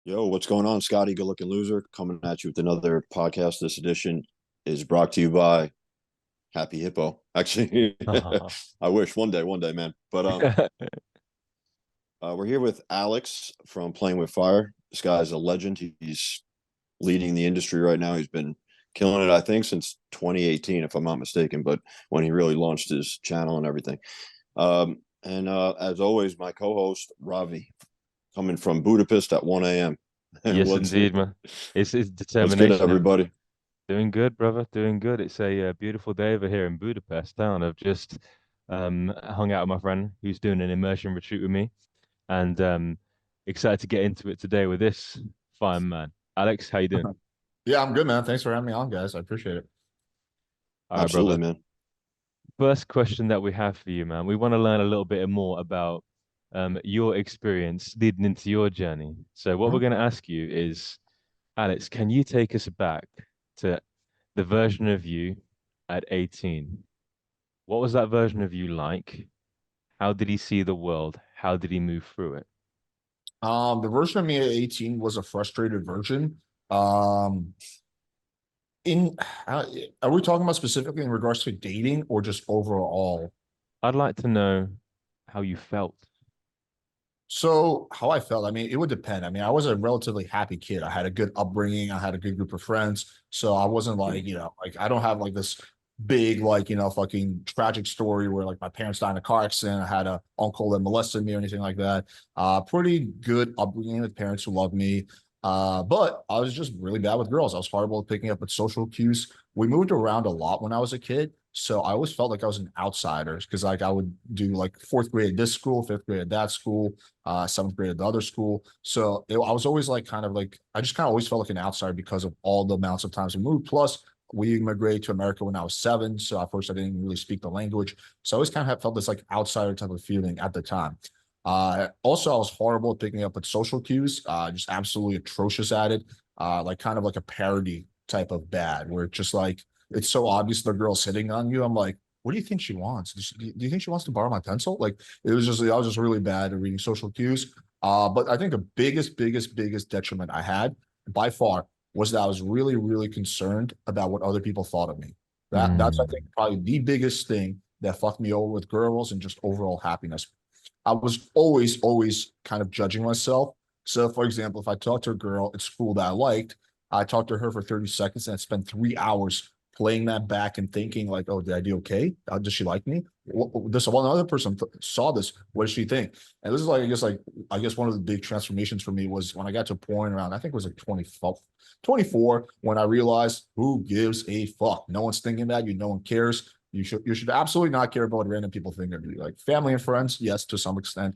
Yo, what's going on? Scotty GLL coming at you with another podcast. This edition is brought to you by Happy Hippo. Actually, I wish one day, man. We're here with Alex from Playing with Fire. This guy's a legend. He's leading the industry right now. He's been killing it, I think, since 2018, if I'm not mistaken. But when he really launched his channel and everything. And as always, my co-host Ravi, coming from Budapest at 1 a.m. Yes, what's indeed, man. It's what's good, determination. everybody? Doing good, brother. Doing good. It's a beautiful day over here in Budapest town. I've just hung out with my friend who's doing an immersion retreat with me, and excited to get into it today with this fine man. Alex, how you doing? Yeah, I'm good, man. Thanks for having me on, guys. I appreciate it. All right, Absolutely, brother. man. First question that we have for you, man. We want to learn a little bit more about your experience leading into your journey. So what we're Mhm. going to ask you is, Alex, can you take us back to the version of you at 18? What was that version of you like? How did he see the world? How did he move through it? The version of me at 18 was a frustrated version. Um, in uh, are we talking about specifically in regards to dating or just overall? I'd like to know how you felt. So how I felt, I mean, it would depend. I mean, I was a relatively happy kid. I had a good upbringing. I had a good group of friends. So I wasn't like, like I don't have like this big, like, fucking tragic story where like my parents died in a car accident. I had a uncle that molested me or anything like that. Pretty good upbringing with parents who loved me. But I was just really bad with girls. I was horrible at picking up at social cues. We moved around a lot when I was a kid. So I always felt like I was an outsider because like I would do like fourth grade at this school, fifth grade at that school, seventh grade at the other school. So I was always like kind of like I just kind of always felt like an outsider because of all the amounts of times we moved. Plus, we immigrated to America when I was 7, so at first I didn't really speak the language. So I always kind of felt this like outsider type of feeling at the time. Also, I was horrible at picking up at social cues, just absolutely atrocious at it. Like kind of like a parody type of bad, where it's just like it's so obvious the girl's hitting on you. I'm like, what do you think she wants? Do you think she wants to borrow my pencil? Like it was just I was just really bad at reading social cues. But I think the biggest detriment I had by far was that I was really, really concerned about what other people thought of me. That's I think Mm. probably the biggest thing that fucked me over with girls and just overall happiness. I was always kind of judging myself. So, for example, if I talked to a girl at school that I liked, I talked to her for 30 seconds and I spent 3 hours playing that back and thinking like, oh, did I do okay? Does she like me? This one other person saw this. What does she think? And this is I guess one of the big transformations for me was when I got to a point around I think it was like 24 when I realized who gives a fuck. No one's thinking that you. No one cares. You should absolutely not care about what random people think of you. Like family and friends, yes, to some extent.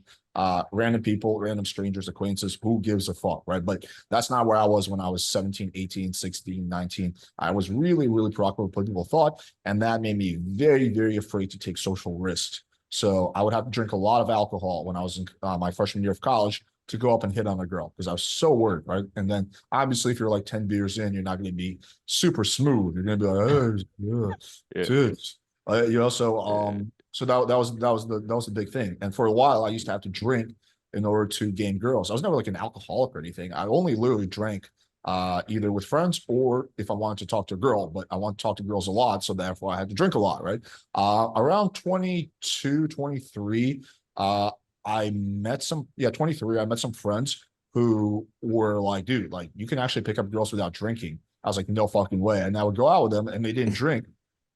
Random people, random strangers, acquaintances, who gives a fuck, right? But that's not where I was when I was 17, 18, 16, 19. I was really, really proactive with what people thought, and that made me very, very afraid to take social risks. So I would have to drink a lot of alcohol when I was in my freshman year of college to go up and hit on a girl because I was so worried, right? And then obviously, if you're like 10 beers in, you're not going to be super smooth. You're going to be like, oh, yeah, Yeah, dude. So yeah. so that was the big thing. And for a while, I used to have to drink in order to gain girls. I was never like an alcoholic or anything. I only literally drank either with friends or if I wanted to talk to a girl, but I want to talk to girls a lot. So therefore I had to drink a lot, right? Around 22, 23, I met some, yeah, 23, I met some friends who were like, dude, like you can actually pick up girls without drinking. I was like, no fucking way. And I would go out with them and they didn't drink,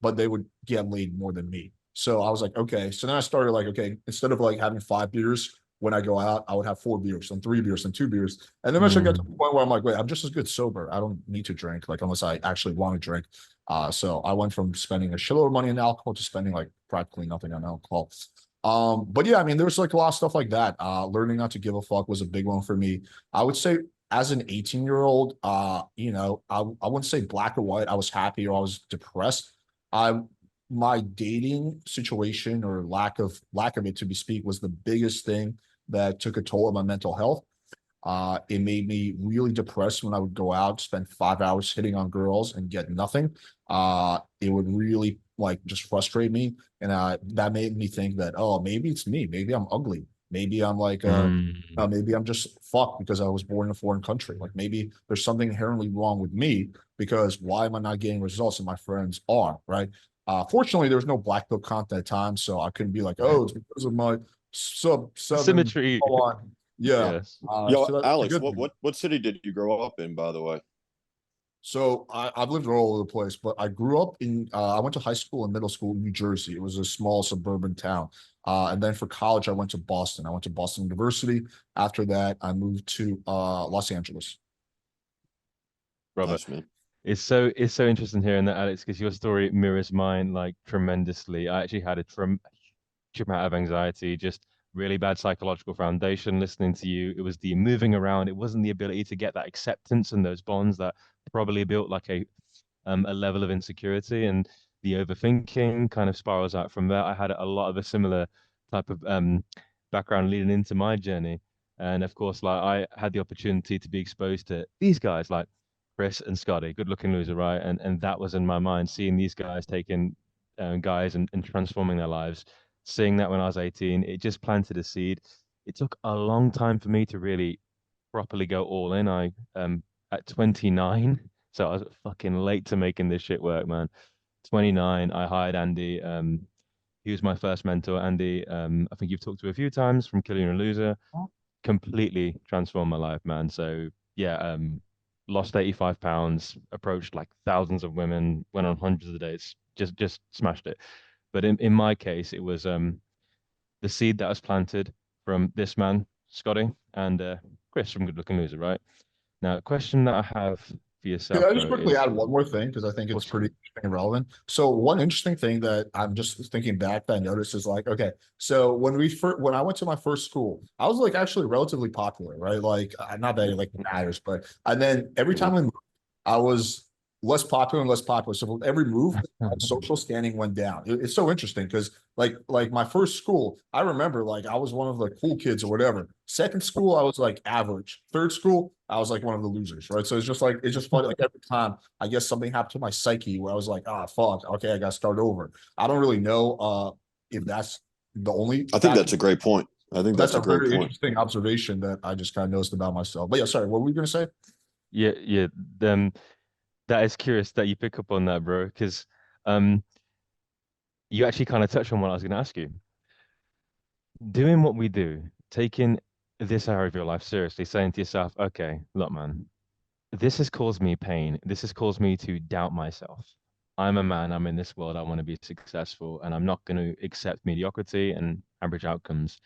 but they would get laid more than me. So I was like, okay. So then I started like, okay, instead of like having 5 beers when I go out, I would have 4 beers and 3 beers and 2 beers. And then eventually get to the Mm. point where I'm like, wait, I'm just as good sober. I don't need to drink, like unless I actually want to drink. So I went from spending a shitload of money on alcohol to spending like practically nothing on alcohol. But yeah, I mean, there's like a lot of stuff like that. Learning not to give a fuck was a big one for me. I would say as an 18-year-old, I wouldn't say black or white. I was happy or I was depressed. I my dating situation or lack of it to be speak was the biggest thing that took a toll on my mental health. It made me really depressed when I would go out, spend 5 hours hitting on girls and get nothing. It would really like just frustrate me. And that made me think that, oh, maybe it's me. Maybe I'm ugly. Maybe I'm like maybe I'm just fucked because I was born in a foreign country. Like maybe there's something inherently wrong with me because why am I not getting results and my friends are, right? Fortunately, there was no Blackpill content at the time, so I couldn't be like, oh, it's because of my sub seven. Symmetry. On. Yeah. Yes. Yo, So that's a Alex, good what thing. what city did you grow up in, by the way? So I've lived all over the place, but I grew up in, I went to high school and middle school in New Jersey. It was a small suburban town. And then for college, I went to Boston. I went to Boston University. After that, I moved to Los Angeles. Robert. Nice, man. It's so interesting hearing that, Alex, because your story mirrors mine like tremendously. I actually had a huge amount of anxiety, just really bad psychological foundation listening to you. It was the moving around. It wasn't the ability to get that acceptance and those bonds that probably built like a level of insecurity, and the overthinking kind of spirals out from there. I had a lot of a similar type of background leading into my journey. And of course, like I had the opportunity to be exposed to these guys like Chris and Scotty, good looking loser, right? And that was in my mind, seeing these guys taking guys and transforming their lives. Seeing that when I was 18, it just planted a seed. It took a long time for me to really properly go all in. I at 29, so I was fucking late to making this shit work, man. 29, I hired Andy. He was my first mentor. Andy, I think you've talked to a few times from KillYourInnerLoser. Completely transformed my life, man. So yeah, lost 85 pounds, approached like thousands of women, went on hundreds of dates, just smashed it. But in my case, it was the seed that was planted from this man, Scotty, and Chris from Good Looking Loser, right? Now, a question that I have for Could yourself, I just bro, quickly is add one more thing because I think it's what's pretty interesting and relevant. So one interesting thing that I'm just thinking back that I noticed is like, okay, so when I went to my first school, I was like actually relatively popular, right? Like not that it like matters, but and then every time we moved, I was less popular and less popular. So with every move, my social standing went down. It's so interesting because like my first school, I remember like I was one of the cool kids or whatever. Second school, I was like average. Third school, I was like one of the losers, right? So it's just like it's just funny. Like every time, I guess something happened to my psyche where I was like, ah, fuck, okay, I got to start over. I don't really know if that's the only I think factor. that's a great point. I think That's that's a a great very point. interesting observation that I just kind of noticed about myself. But yeah, sorry, what were we gonna say? yeah, yeah. Um, that is curious that you pick up on that, bro, because um, you actually kind of touched on what I was going to ask you. Doing what we do, taking this area of your life seriously, saying to yourself, okay, look, man, this has caused me pain. This has caused me to doubt myself. I'm a man. I'm in this world. I want to be successful, and I'm not going to accept mediocrity and average outcomes.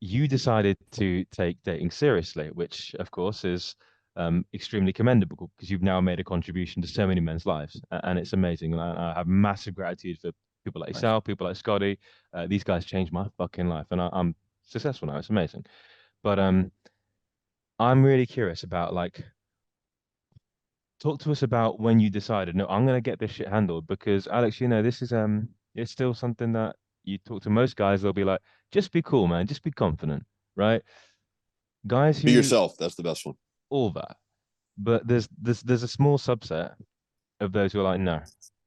You decided to take dating seriously, which, of course, is extremely commendable because you've now made a contribution to so many men's lives, and it's amazing. And I have massive gratitude for people like Nice. yourself, people like Scotty. These guys changed my fucking life, and I'm successful now. It's amazing. But I'm really curious about like talk to us about when you decided, no, I'm gonna get this shit handled because Alex, this is it's still something that you talk to most guys, they'll be like, just be cool, man, just be confident, right? Guys Be who yourself. That's the best one. all that. But there's a small subset of those who are like, no,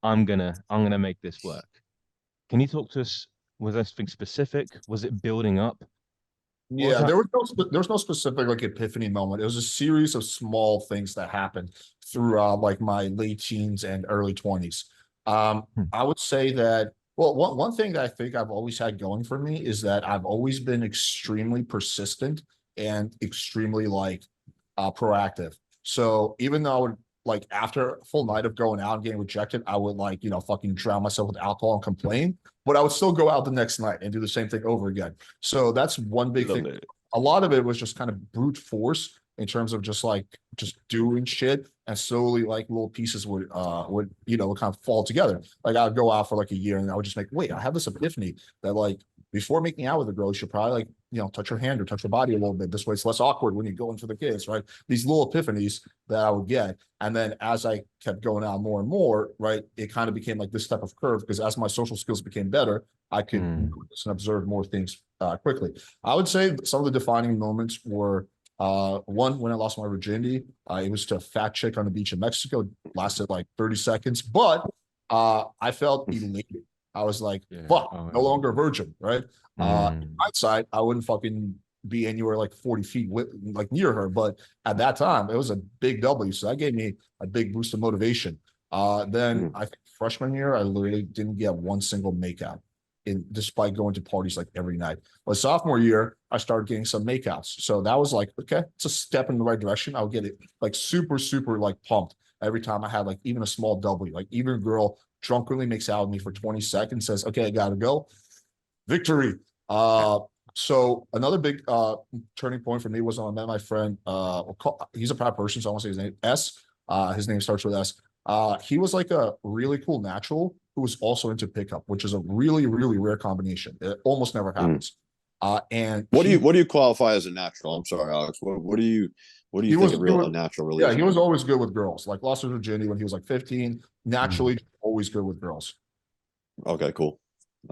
I'm gonna make this work. Can you talk to us? Was there something specific? Was it building up? What was Yeah, that? there was no specific like epiphany moment. It was a series of small things that happened through like my late teens and early 20s. Hmm. I would say that well, one thing that I think I've always had going for me is that I've always been extremely persistent and extremely like proactive. So even though I would like after a full night of going out and getting rejected, I would like, fucking drown myself with alcohol and complain, but I would still go out the next night and do the same thing over again. So that's one big Love thing. it. A lot of it was just kind of brute force in terms of just doing shit and slowly like little pieces would kind of fall together. Like I'd go out for like a year and I would just make, wait, I have this epiphany that like before making out with a girl, you should probably like, touch her hand or touch her body a little bit. This way it's less awkward when you go into the kiss, right? These little epiphanies that I would get. And then as I kept going out more and more, right, it kind of became like this type of curve because as my social skills became better, I could Hmm. notice and observe more things quickly. I would say some of the defining moments were one, when I lost my virginity, it was to a fat chick on the beach in Mexico, lasted like 30 seconds, but I felt elated. I was like, Yeah. fuck, Oh, no longer a virgin, right? In mm, hindsight, I wouldn't fucking be anywhere like 40 feet like near her, but at that time, it was a big W. So that gave me a big boost of motivation. Then I think freshman year, I literally didn't get one single makeout despite going to parties like every night. But sophomore year, I started getting some makeouts. So that was like, okay, it's a step in the right direction. I'll get it like super, super like pumped every time I had like even a small W. Like even a girl drunkenly makes out with me for 20 seconds, says, okay, I gotta go. Victory. So another big turning point for me was when I met my friend. He's a proud person, so I won't say his name. S. His name starts with S. He was like a really cool natural who was also into pickup, which is a really, really rare combination. It almost never happens. And what do you qualify as a natural? I'm sorry, Alex. What do you think a natural really yeah, is? he was always good with girls. Like lost his virginity when he was like 15. Naturally, always good with girls. Okay, cool.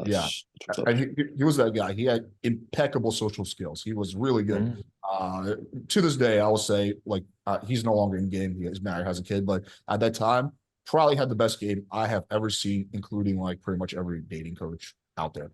Yeah, That's and he was that guy. He had impeccable social skills. He was really good. To this day, I will say, like, he's no longer in game. He is married, has a kid, but at that time, probably had the best game I have ever seen, including like pretty much every dating coach out there.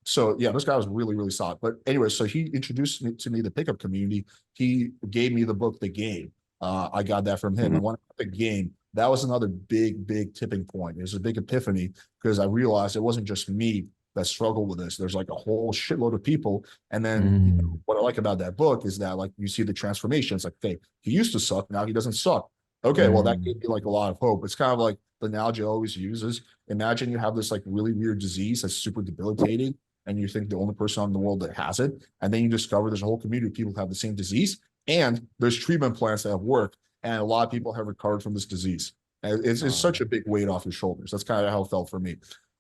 So yeah, this guy was really, really solid. But anyway, so he introduced me to the pickup community. He gave me the book, The Game. I got that from him. And when I got the game, that was another big, big tipping point. It was a big epiphany because I realized it wasn't just me that struggled with this. There's like a whole shitload of people. And then what I like about that book is that like you see the transformation. It's like, okay, he used to suck, now he doesn't suck. Okay, well that gave me like a lot of hope. It's kind of like the analogy I always use is imagine you have this like really weird disease that's super debilitating, and you think the only person in the world that has it, and then you discover there's a whole community of people who have the same disease, and there's treatment plans that have worked, and a lot of people have recovered from this disease. And it's such a big weight off your shoulders. That's kind of how it felt for me.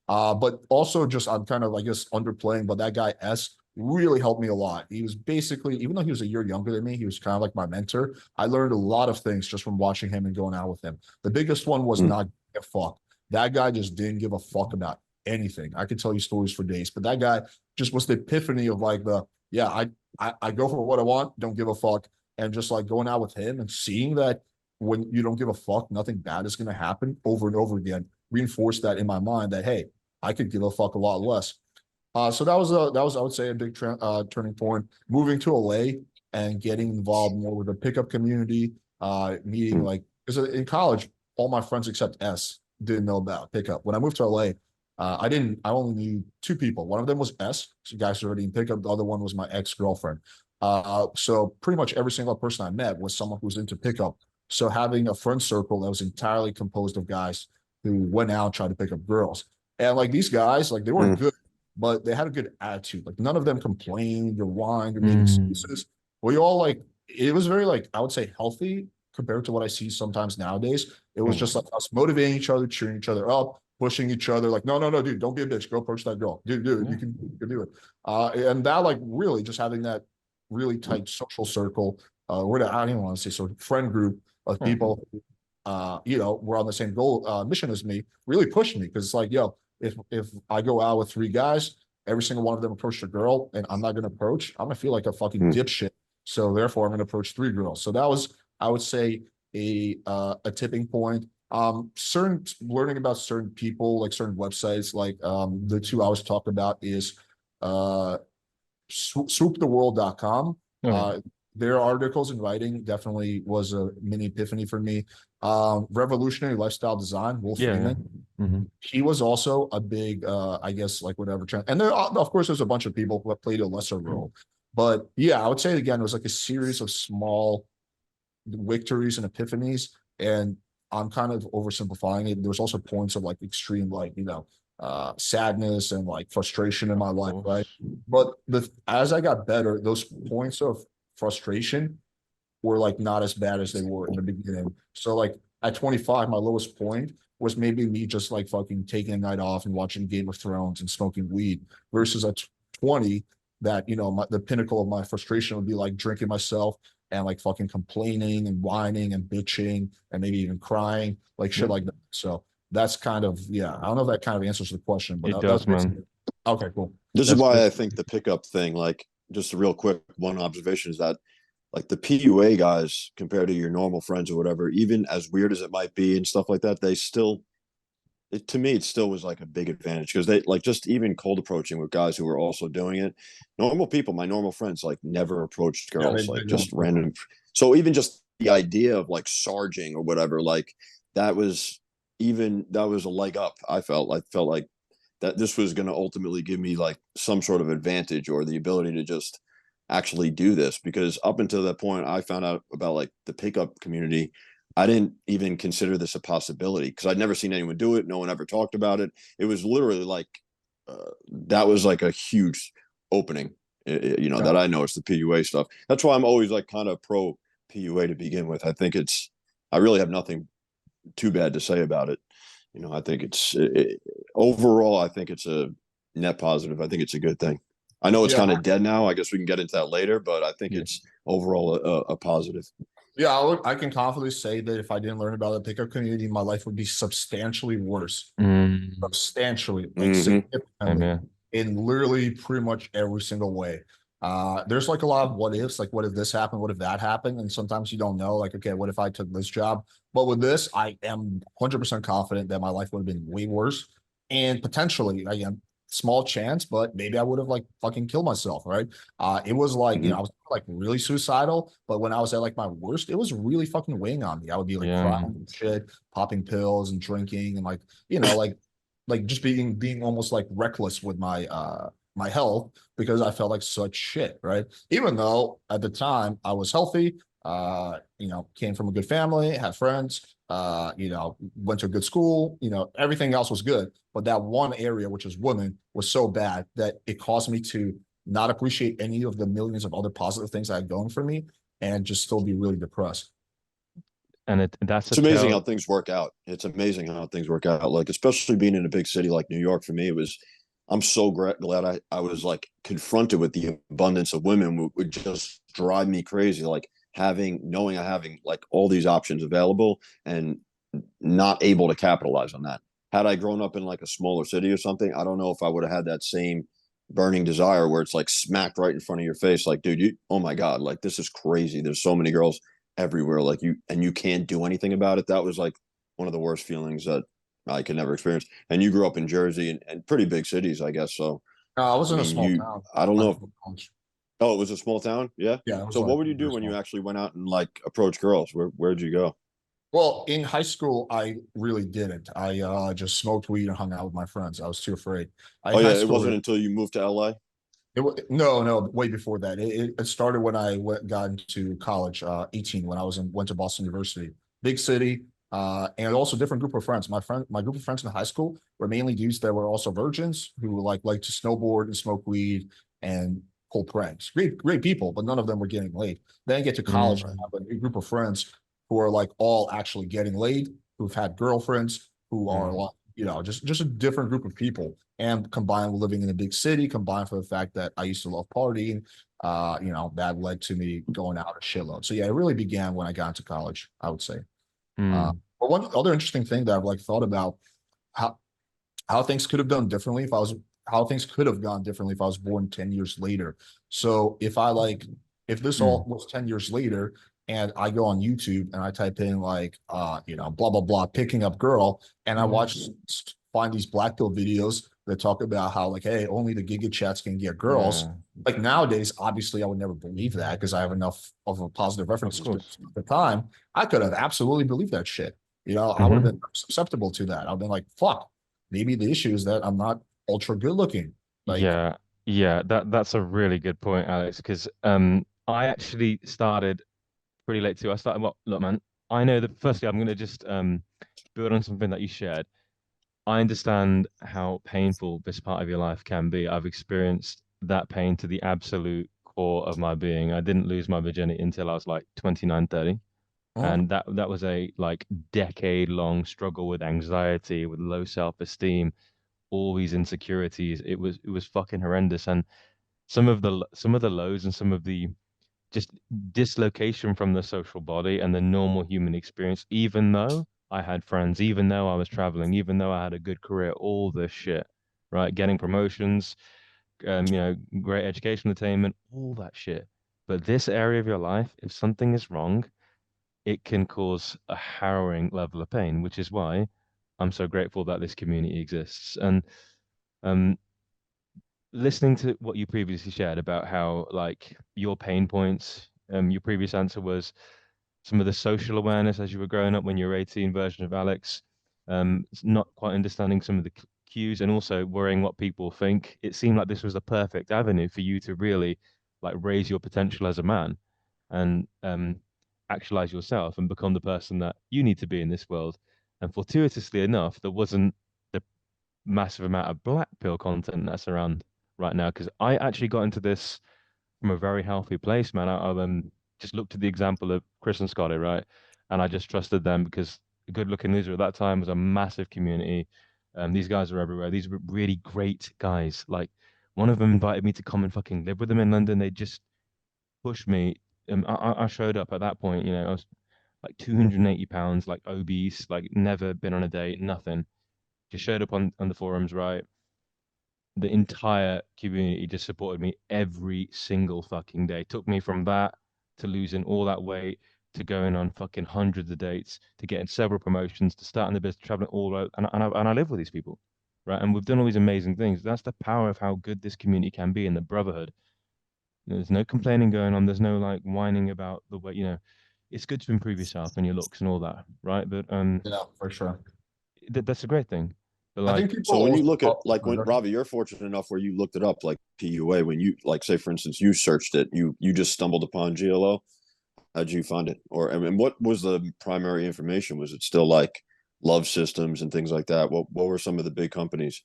But also just I'm kind of, I guess, underplaying, but that guy S really helped me a lot. He was basically, even though he was a year younger than me, he was kind of like my mentor. I learned a lot of things just from watching him and going out with him. The biggest one was not give a fuck. That guy just didn't give a fuck about anything. I could tell you stories for days, but that guy just was the epiphany of like I go for what I want, don't give a fuck. And just like going out with him and seeing that when you don't give a fuck, nothing bad is going to happen over and over again, reinforced that in my mind that, hey, I could give a fuck a lot less. So that was I would say a big turning point. Moving to LA and getting involved more with the pickup community, meeting like because in college, all my friends except S didn't know about pickup. When I moved to LA, I only knew two people. One of them was S, so guys already in pickup. The other one was my ex-girlfriend. So pretty much every single person I met was someone who's into pickup. So having a friend circle that was entirely composed of guys who went out and tried to pick up girls. And like these guys, like they weren't good, but they had a good attitude. Like none of them complained or whined or made excuses. We all like, it was very like, I would say healthy compared to what I see sometimes nowadays. It was just like us motivating each other, cheering each other up, pushing each other. Like, no, dude, don't be a bitch. Go approach that girl. Dude, you can do it. And that like really just having that really tight social circle, I don't even want to say so friend group of people, were on the same goal mission as me, really pushed me because it's like, yo, if I go out with three guys, every single one of them approached a girl, and I'm not gonna approach, I'm gonna feel like a fucking dipshit. So therefore, I'm gonna approach three girls. So that was, I would say, a tipping point. Certain learning about certain people, like certain websites, like the two I was talking about is swooptheworld.com. Their articles and writing definitely was a mini epiphany for me. Revolutionary Lifestyle Design, Wolf Freeman. He was also a big, I guess, like whatever. And there, of course, there's a bunch of people who have played a lesser role. But yeah, I would say again, it was like a series of small victories and epiphanies. And I'm kind of oversimplifying it. There's also points of like extreme, like, sadness and like frustration in my life, right? But as I got better, those points of frustration were like not as bad as they were in the beginning. So like at 25, my lowest point was maybe me just like fucking taking a night off and watching Game of Thrones and smoking weed versus at 20 that, the pinnacle of my frustration would be like drinking myself and like fucking complaining and whining and bitching and maybe even crying, like shit like that. So that's kind of, I don't know if that kind of answers the question, but it does, man. Okay, cool. This is why I think the pickup thing, like just a real quick one observation is that like the PUA guys compared to your normal friends or whatever, even as weird as it might be and stuff like that, they still to me, it still was like a big advantage because they like just even cold approaching with guys who were also doing it. Normal people, my normal friends, like never approached Yeah, girls, they like don't. just random. So even just the idea of like sarging or whatever, like that was that was a leg up. I felt like that this was going to ultimately give me like some sort of advantage or the ability to just actually do this because up until that point, I found out about like the pickup community. I didn't even consider this a possibility because I'd never seen anyone do it. No one ever talked about it. It was literally like that was like a huge opening, Yeah. that I noticed the PUA stuff. That's why I'm always like kind of pro PUA to begin with. I think I really have nothing too bad to say about it. I think overall, I think it's a net positive. I think it's a good thing. I know it's Yeah. kind of dead now. I guess we can get into that later, but I think Yeah. it's overall a positive. Yeah, I can confidently say that if I didn't learn about the pickup community, my life would be substantially worse. Mm, Substantially, like Mm-hmm. significantly, yeah. in literally pretty much every single way. There's like a lot of what ifs, like what if this happened, what if that happened, and sometimes you don't know, like okay, what if I took this job? But with this, I am 100% confident that my life would have been way worse, and potentially, again, small chance, but maybe I would have like fucking killed myself, right? It was like Mm-hmm. I was like really suicidal, but when I was at like my worst, it was really fucking weighing on me. I would be like Yeah. crying and shit, popping pills and drinking, and like just being almost like reckless with my health because I felt like such shit, right? Even though at the time I was healthy, came from a good family, had friends, went to a good school, everything else was good. But that one area, which is women, was so bad that it caused me to not appreciate any of the millions of other positive things I had going for me and just still be really depressed. And that's a It's amazing how tell. things work out. It's amazing how things work out. Like, especially being in a big city like New York, for me, I'm so glad I was like confronted with the abundance of women would just drive me crazy. Like knowing I having like all these options available and not able to capitalize on that. Had I grown up in like a smaller city or something, I don't know if I would have had that same burning desire where it's like smacked right in front of your face. Like, dude, oh my God, like this is crazy. There's so many girls everywhere. Like you can't do anything about it. That was like one of the worst feelings that I could never experience. And you grew up in Jersey and pretty big cities, I guess. So, I was I in a mean, small town. I don't know Went if, to college. oh, it was a small town. Yeah. Yeah, it was So like what would you do very when you small. actually went out and like approach girls? Where'd you go? Well, in high school, I really didn't. I just smoked weed and hung out with my friends. I was too afraid. Oh In high yeah. It school, wasn't until you moved to LA. no, way before that. It started when I got into college, 18, when went to Boston University, big city, and also different group of friends. My group of friends in high school were mainly dudes that were also virgins who like to snowboard and smoke weed and pull pranks. Great people, but none of them were getting laid. Then I get to college, I Mm, have a new group of friends who are like all actually getting laid, who've had girlfriends, who are mm. like, just a different group of people and combined with living in a big city, combined for the fact that I used to love partying, that led to me going out a shitload. So yeah, it really began when I got into college, I would say. Mm. But one other interesting thing that I've like thought about how how things could have done differently if I was how things could have gone differently if I was born 10 years later. So if this all Mm. was 10 years later and I go on YouTube and I type in like blah blah blah picking up girl and I find these Blackpill videos that talk about how like hey only the Giga Chats can get girls. Yeah, Like nowadays, obviously I would never believe that because I have enough of a positive reference of system. course. At the time, I could have absolutely believed that shit. I would have Hmm. been susceptible to that. I've been like, fuck, maybe the issue is that I'm not ultra good looking. Like, Yeah, yeah, that's a really good point, Alex, because I actually started pretty late too. I started, well, look, man, I know that firstly I'm gonna just build on something that you shared. I understand how painful this part of your life can be. I've experienced that pain to the absolute core of my being. I didn't lose my virginity until I was like 29, 30. oh, And that was a like decade long struggle with anxiety, with low self-esteem, all these insecurities. It was fucking horrendous. And some of the lows and some of the just dislocation from the social body and the normal human experience, even though I had friends, even though I was traveling, even though I had a good career, all this shit, right? Getting promotions, great education attainment, all that shit. But this area of your life, if something is wrong, it can cause a harrowing level of pain, which is why I'm so grateful that this community exists. And um, listening to what you previously shared about how like your pain points, your previous answer was some of the social awareness as you were growing up when you were 18 version of Alex, not quite understanding some of the cues and also worrying what people think. It seemed like this was the perfect avenue for you to really like raise your potential as a man and actualize yourself and become the person that you need to be in this world. And fortuitously enough, there wasn't the massive amount of black pill content that's around right now because I actually got into this from a very healthy place, man. I just looked at the example of Chris and Scotty, right? And I just trusted them because the Good Looking Loser at that time was a massive community. These guys are everywhere. These were really great guys. Like one of them invited me to come and fucking live with them in London. They just pushed me. I showed up at that point, I was like 280 pounds, like obese, like never been on a date, nothing. Just showed up on the forums, right? The entire community just supported me every single fucking day. Took me from that to losing all that weight to going on fucking hundreds of dates to getting several promotions to starting the business, traveling all over. And I live with these people, right? And we've done all these amazing things. That's the power of how good this community can be in the brotherhood. There's no complaining going on. There's no like whining about the way, it's good to improve yourself and your looks and all that, right? But Yeah, for sure. that's a great thing. But I think like, people So when you also look at like when Ravi, you're fortunate enough where you looked it up like PUA. When you like say for instance you searched it, you just stumbled upon GLL. How'd you find it? Or I mean, what was the primary information? Was it still like love systems and things like that? What were some of the big companies?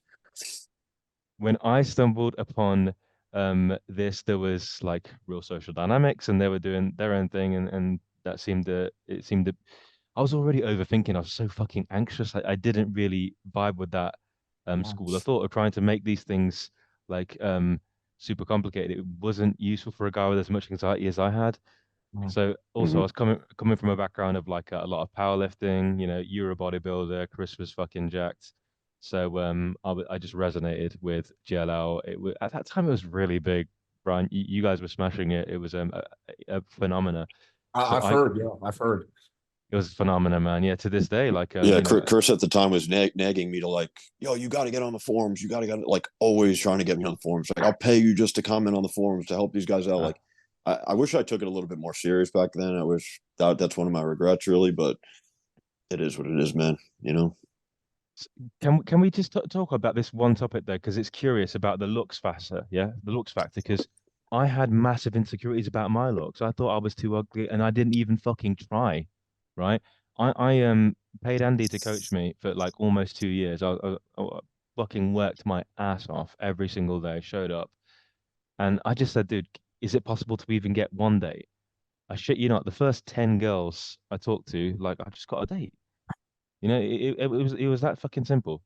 when I stumbled upon this, there was like real social dynamics, and they were doing their own thing, and that seemed to it seemed to. I was already overthinking. I was so fucking anxious. I didn't really vibe with that school of thought of trying to make these things like super complicated. It wasn't useful for a guy with as much anxiety as I had. So also I Mhm. was coming from a background of like a lot of powerlifting, you're a bodybuilder, Chris was fucking jacked. So I just resonated with GLL. At that time it was really big, Brian. You guys were smashing it. It was a phenomena. So I've heard, yeah, I've heard. it was a phenomena, man. Yeah, to this day, like Yeah, Chris at the time was nagging me to like, yo, you got to get on the forums. You got to get like always trying to get me on the forums. Like, I'll pay you just to comment on the forums to help these guys out. Like, I wish I took it a little bit more serious back then. I wish that's one of my regrets, really. But it is what it is, man. You know. Can we just talk about this one topic though? Because it's curious about the looks factor. Yeah, the looks factor. Because I had massive insecurities about my looks. I thought I was too ugly, and I didn't even fucking try. Right? I paid Andy to coach me for like almost 2 years. I fucking worked my ass off every single day. Showed up, and I just said, dude, is it possible to even get one date? I shit you not. The first 10 girls I talked to, like, I just got a date. It was that fucking simple.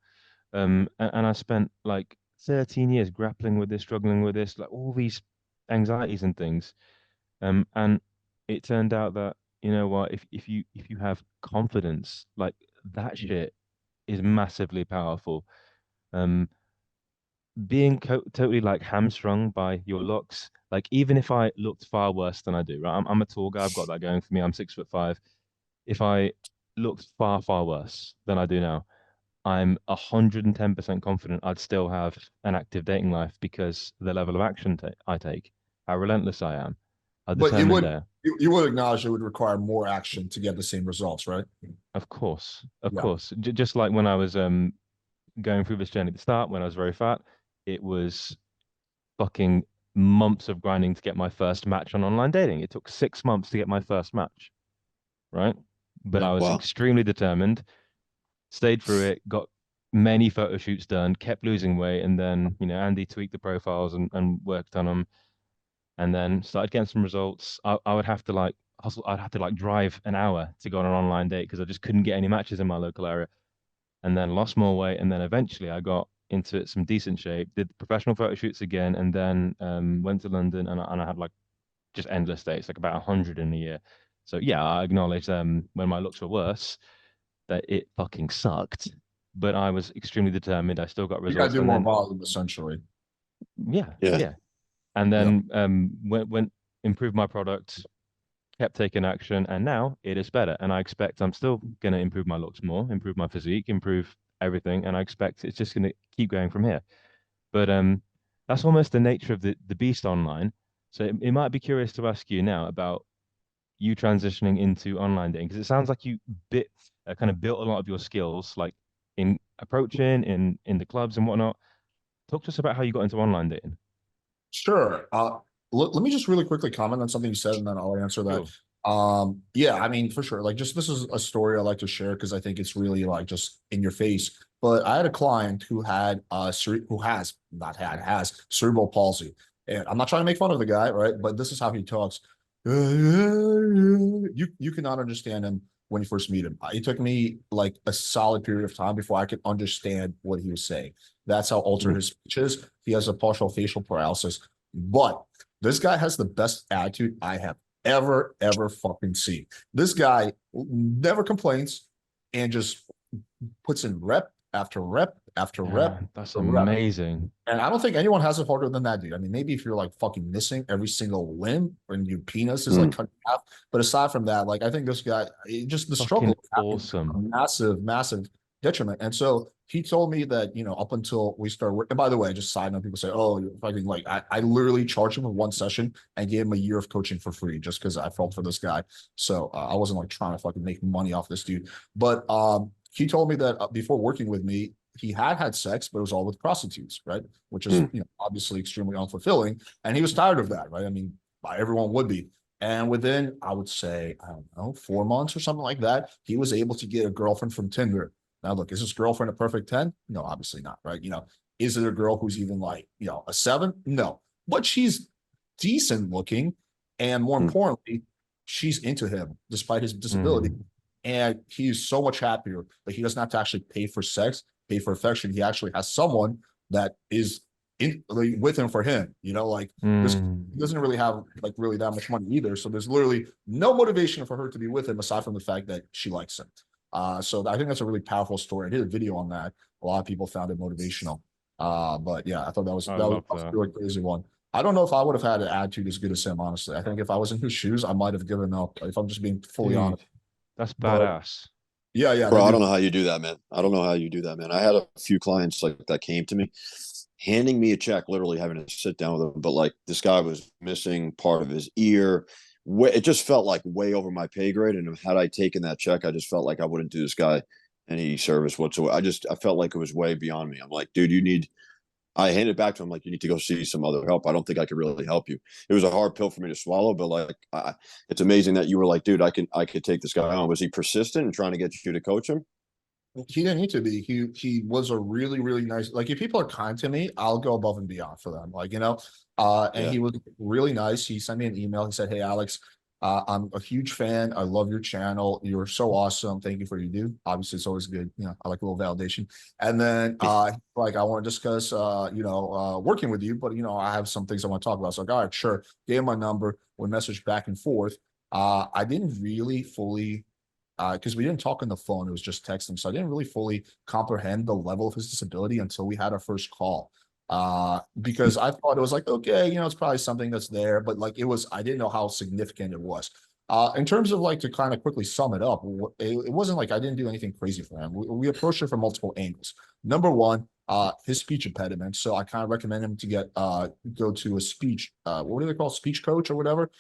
And I spent like 13 years grappling with this, struggling with this, like all these anxieties and things. And it turned out that, you know what, if you have confidence, like that shit is massively powerful. Um, being totally like hamstrung by your looks, like even if I looked far worse than I do, right? I'm a tall guy, I've got that going for me. I'm 6'5". If I looked far, far worse than I do now, I'm 110% confident I'd still have an active dating life because the level of action I take, how relentless I am, how But it determined would I am. you would acknowledge it would require more action to get the same results, right? Of course, of Yeah. course. Just like when I was going through this journey at the start, when I was very fat, it was fucking months of grinding to get my first match on online dating. It took 6 months to get my first match, right? But Yeah. I was Wow. extremely determined, stayed through it, got many photo shoots done, kept losing weight, and then Andy tweaked the profiles and worked on them, and then started getting some results. I would have to like hustle. I'd have to like drive an hour to go on an online date because I just couldn't get any matches in my local area, and then lost more weight, and then eventually I got into some decent shape, did professional photo shoots again, and then went to London, and I had like just endless dates, like about 100 in a year. So yeah, I acknowledge when my looks were worse that it fucking sucked, but I was extremely determined. I still got You gotta results, do and more then volume essentially. yeah, Yeah. yeah, and Yeah. then went improved my product, kept taking action, and now it is better. And I expect I'm still going to improve my looks more, improve my physique, improve everything, and I expect it's just going to keep going from here. But that's almost the nature of the beast online. So it might be curious to ask you now about you transitioning into online dating, because it sounds like you bit kind of built a lot of your skills like in approaching in the clubs and whatnot. Talk to us about how you got into online dating. Sure. Let me just really quickly comment on something you said, and then I'll answer that. Sure. Yeah, I mean, for sure. Like, just this is a story I like to share because I think it's really like just in your face. But I had a client who had who has not had has cerebral palsy, and I'm not trying to make fun of the guy, right? But this is how he talks. You cannot understand him when you first meet him. It took me like a solid period of time before I could understand what he was saying. That's how altered his speech is. He has a partial facial paralysis, but this guy has the best attitude I have ever fucking seen. This guy never complains and just puts in rep after rep after rep. That's after rep. amazing. And I don't think anyone has it harder than that dude. I mean, maybe if you're like fucking missing every single limb and your penis is like cut in half. But aside from that, like I think this guy, just the Fucking struggle awesome. massive detriment. And so he told me that, you know, up until we started working, and by the way, just side note, people say, oh, you're fucking like, I literally charged him for one session and gave him a year of coaching for free just because I felt for this guy. So I wasn't like trying to fucking make money off this dude. But he told me that before working with me, he had sex, but it was all with prostitutes, right? Which is, you know, obviously extremely unfulfilling. And he was tired of that, right? I mean, everyone would be. And within, I would say, I don't know, 4 months or something like that, he was able to get a girlfriend from Tinder. Now, look, is this girlfriend a perfect 10? No, obviously not, right? You know, is it a girl who's even like, you know, a 7? No, but she's decent looking. And more importantly, she's into him despite his disability. And he's so much happier that he doesn't have to actually pay for sex, pay for affection. He actually has someone that is in like, with him for him, you know, like this he doesn't really have like really that much money either. So there's literally no motivation for her to be with him aside from the fact that she likes him. So I think that's a really powerful story. I did a video on that. A lot of people found it motivational. But yeah, I thought that was a really crazy one. I don't know if I would have had an attitude as good as him, honestly. I think if I was in his shoes, I might have given up. If I'm just being fully honest. That's But badass. yeah, Bro, I don't know how you do that, man. I don't know how you do that, man. I had a few clients like that came to me, handing me a check, literally having to sit down with them. But like this guy was missing part of his ear. It just felt like way over my pay grade. And had I taken that check, I just felt like I wouldn't do this guy any service whatsoever. I felt like it was way beyond me. I'm like, dude, I handed it back to him like, you need to go see some other help. I don't think I could really help you. It was a hard pill for me to swallow, but like, it's amazing that you were like, dude, I could take this guy on. Was he persistent in trying to get you to coach him? He didn't need to be. He was a really nice. Like if people are kind to me, I'll go above and beyond for them. Like you know, and he was really nice. He sent me an email. He said, "Hey Alex, I'm a huge fan. I love your channel. You're so awesome. Thank you for your do. Obviously, it's always good. You know, I like a little validation. And then like I want to discuss working with you, but you know, I have some things I want to talk about. So like, all right, sure. Gave him my number. We messaged back and forth. I didn't really fully because we didn't talk on the phone, it was just texting. So I didn't really fully comprehend the level of his disability until we had our first call. Because I thought it was like, okay, you know, it's probably something that's there, but like I didn't know how significant it was. In terms of like to kind of quickly sum it up, it wasn't like I didn't do anything crazy for him. We approached it from multiple angles. Number one, his speech impediment. So I kind of recommend him to go to a speech, what do they call speech coach or whatever,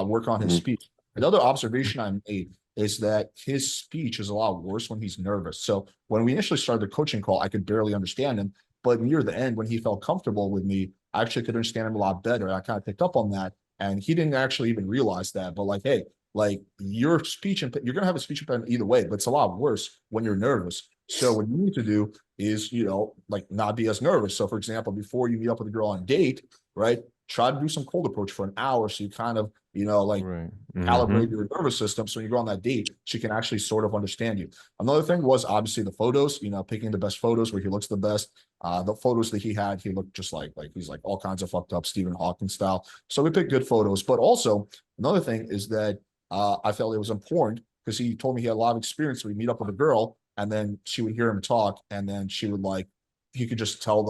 work on his speech. Another observation I made is that his speech is a lot worse when he's nervous. So when we initially started the coaching call, I could barely understand him. But near the end, when he felt comfortable with me, I actually could understand him a lot better. I kind of picked up on that. And he didn't actually even realize that. But like, hey, like your speech, you're going to have a speech impediment either way, but it's a lot worse when you're nervous. So what you need to do is, you know, like not be as nervous. So for example, before you meet up with a girl on a date, right, try to do some cold approach for an hour. So you kind of, you know, like calibrate your nervous system. So when you go on that date, she can actually sort of understand you. Another thing was obviously the photos, you know, picking the best photos where he looks the best. The photos that he had, he looked just like he's like all kinds of fucked up Stephen Hawking style. So we picked good photos. But also another thing is that I felt it was important because he told me he had a lot of experience. So we meet up with a girl and then she would hear him talk and then she would like, he could just tell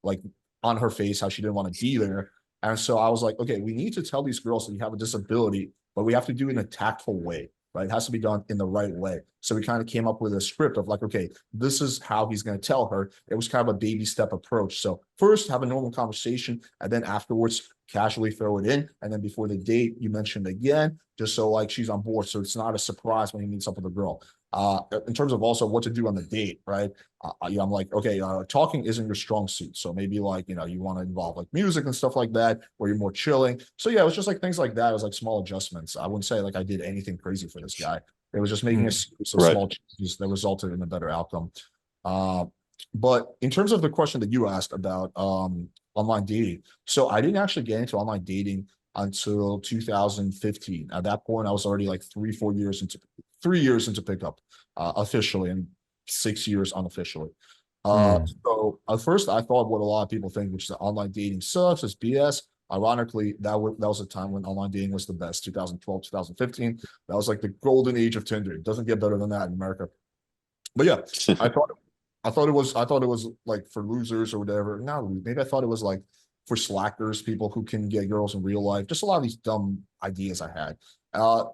like on her face how she didn't want to be there. And so I was like, okay, we need to tell these girls that you have a disability, but we have to do it in a tactful way, right? It has to be done in the right way. So we kind of came up with a script of like, okay, this is how he's going to tell her. It was kind of a baby step approach. So first have a normal conversation, and then afterwards casually throw it in. And then before the date, you mentioned again, just so like she's on board. So it's not a surprise when he meets up with a girl. In terms of also what to do on the date, right? I'm like, okay, talking isn't your strong suit. So maybe like, you want to involve like music and stuff like that, or you're more chilling. So yeah, it was just like things like that. It was like small adjustments. I wouldn't say like I did anything crazy for this guy. It was just making a series of small changes that resulted in a better outcome. But in terms of the question that you asked about online dating, so I didn't actually get into online dating until 2015. At that point, I was already like 3 years into pickup officially, and 6 years unofficially. So at first I thought what a lot of people think, which is that online dating sucks, it's BS. Ironically, that was a time when online dating was the best, 2012, 2015. That was like the golden age of Tinder. It doesn't get better than that in America. But yeah, I thought it was like for losers or whatever. No, maybe I thought it was like for slackers, people who can get girls in real life. Just a lot of these dumb ideas I had.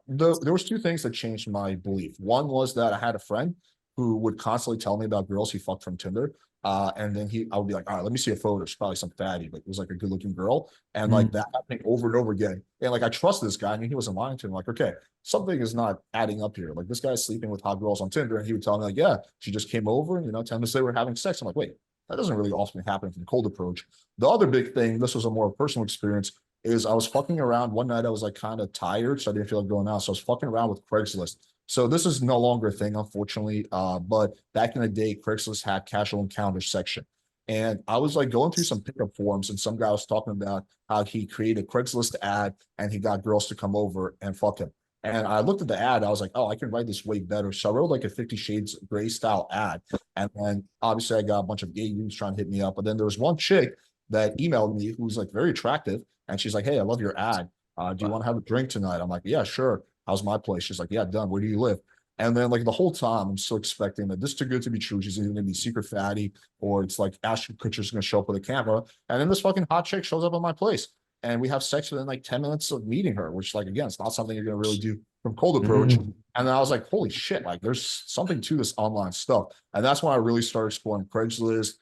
There was two things that changed my belief. One was that I had a friend who would constantly tell me about girls he fucked from Tinder. And then I would be like, all right, let me see a photo. It's probably some fatty, but it was like a good looking girl. And like that happening over and over again. And like, I trust this guy. I mean, he wasn't lying to me. Like, okay, something is not adding up here. Like this guy's sleeping with hot girls on Tinder. And he would tell me like, yeah, she just came over and, 10 minutes later we're having sex. I'm like, wait, that doesn't really often happen from the cold approach. The other big thing, this was a more personal experience, is I was fucking around one night. I was like kind of tired, so I didn't feel like going out. So I was fucking around with Craigslist. So this is no longer a thing, unfortunately. But back in the day, Craigslist had casual encounters section. And I was like going through some pickup forums, and some guy was talking about how he created a Craigslist ad and he got girls to come over and fuck him. And I looked at the ad, I was like, oh, I can write this way better. So I wrote like a 50 Shades Gray style ad. And then obviously I got a bunch of gay dudes trying to hit me up. But then there was one chick that emailed me who was like very attractive. And she's like, hey, I love your ad. Do you want to have a drink tonight? I'm like, yeah, sure. How's my place? She's like, yeah, done. Where do you live? And then like the whole time, I'm still expecting that this is too good to be true. She's either gonna be secret fatty, or it's like Ashton Kutcher's gonna show up with a camera. And then this fucking hot chick shows up at my place, and we have sex within like 10 minutes of meeting her, which like again, it's not something you're gonna really do from cold approach. And then I was like, holy shit, like there's something to this online stuff. And that's when I really started exploring Craigslist,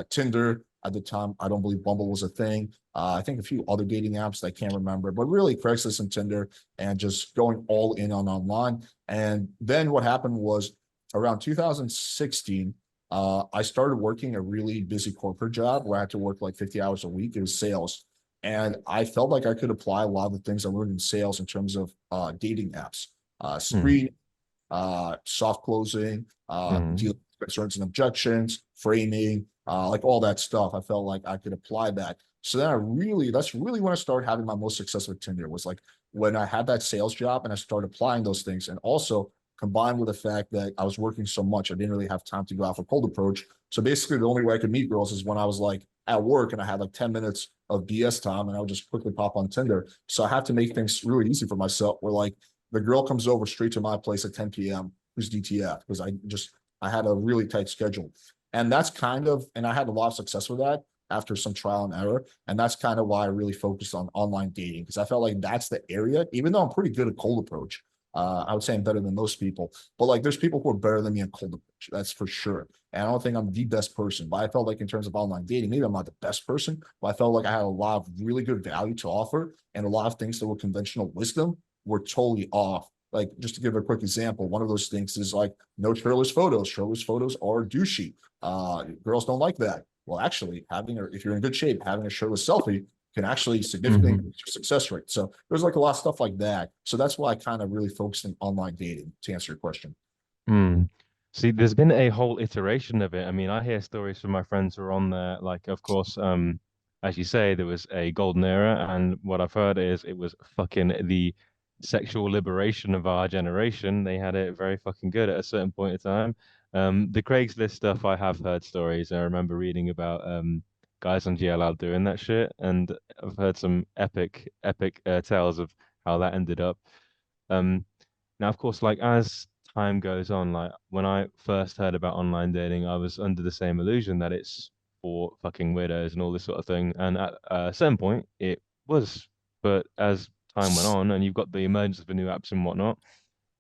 Tinder. At the time, I don't believe Bumble was a thing. I think a few other dating apps that I can't remember, but really Craigslist and Tinder, and just going all in on online. And then what happened was around 2016, I started working a really busy corporate job where I had to work like 50 hours a week. It was sales. And I felt like I could apply a lot of the things I learned in sales in terms of dating apps, screen, soft closing, dealing with concerns and objections, framing, like all that stuff. I felt like I could apply that. So then that's really when I started having my most success with Tinder, was like when I had that sales job and I started applying those things. And also combined with the fact that I was working so much, I didn't really have time to go out for cold approach. So basically the only way I could meet girls is when I was like at work and I had like 10 minutes of BS time, and I would just quickly pop on Tinder. So I have to make things really easy for myself, where like the girl comes over straight to my place at 10 p.m. who's DTF, because I had a really tight schedule. And and I had a lot of success with that after some trial and error. And that's kind of why I really focused on online dating, because I felt like that's the area, even though I'm pretty good at cold approach. I would say I'm better than most people, but like there's people who are better than me in cold approach. That's for sure. And I don't think I'm the best person, but I felt like in terms of online dating, maybe I'm not the best person, but I felt like I had a lot of really good value to offer, and a lot of things that were conventional wisdom were totally off. Like, just to give a quick example, one of those things is like no shirtless photos. Shirtless photos are douchey. Girls don't like that. Well, actually, if you're in good shape, having a shirtless selfie can actually significantly increase your success rate. So there's like a lot of stuff like that. So that's why I kind of really focused on online dating, to answer your question. See, there's been a whole iteration of it. I mean, I hear stories from my friends who are on there. Like, of course, as you say, there was a golden era, and what I've heard is it was fucking the sexual liberation of our generation. They had it very fucking good at a certain point in time. The Craigslist stuff, I have heard stories. I remember reading about guys on GLL doing that shit, and I've heard some epic tales of how that ended up. Um, Now, of course, like as time goes on, like when I first heard about online dating, I was under the same illusion that it's for fucking weirdos and all this sort of thing. And at a certain point, it was. But as time went on and you've got the emergence of the new apps and whatnot,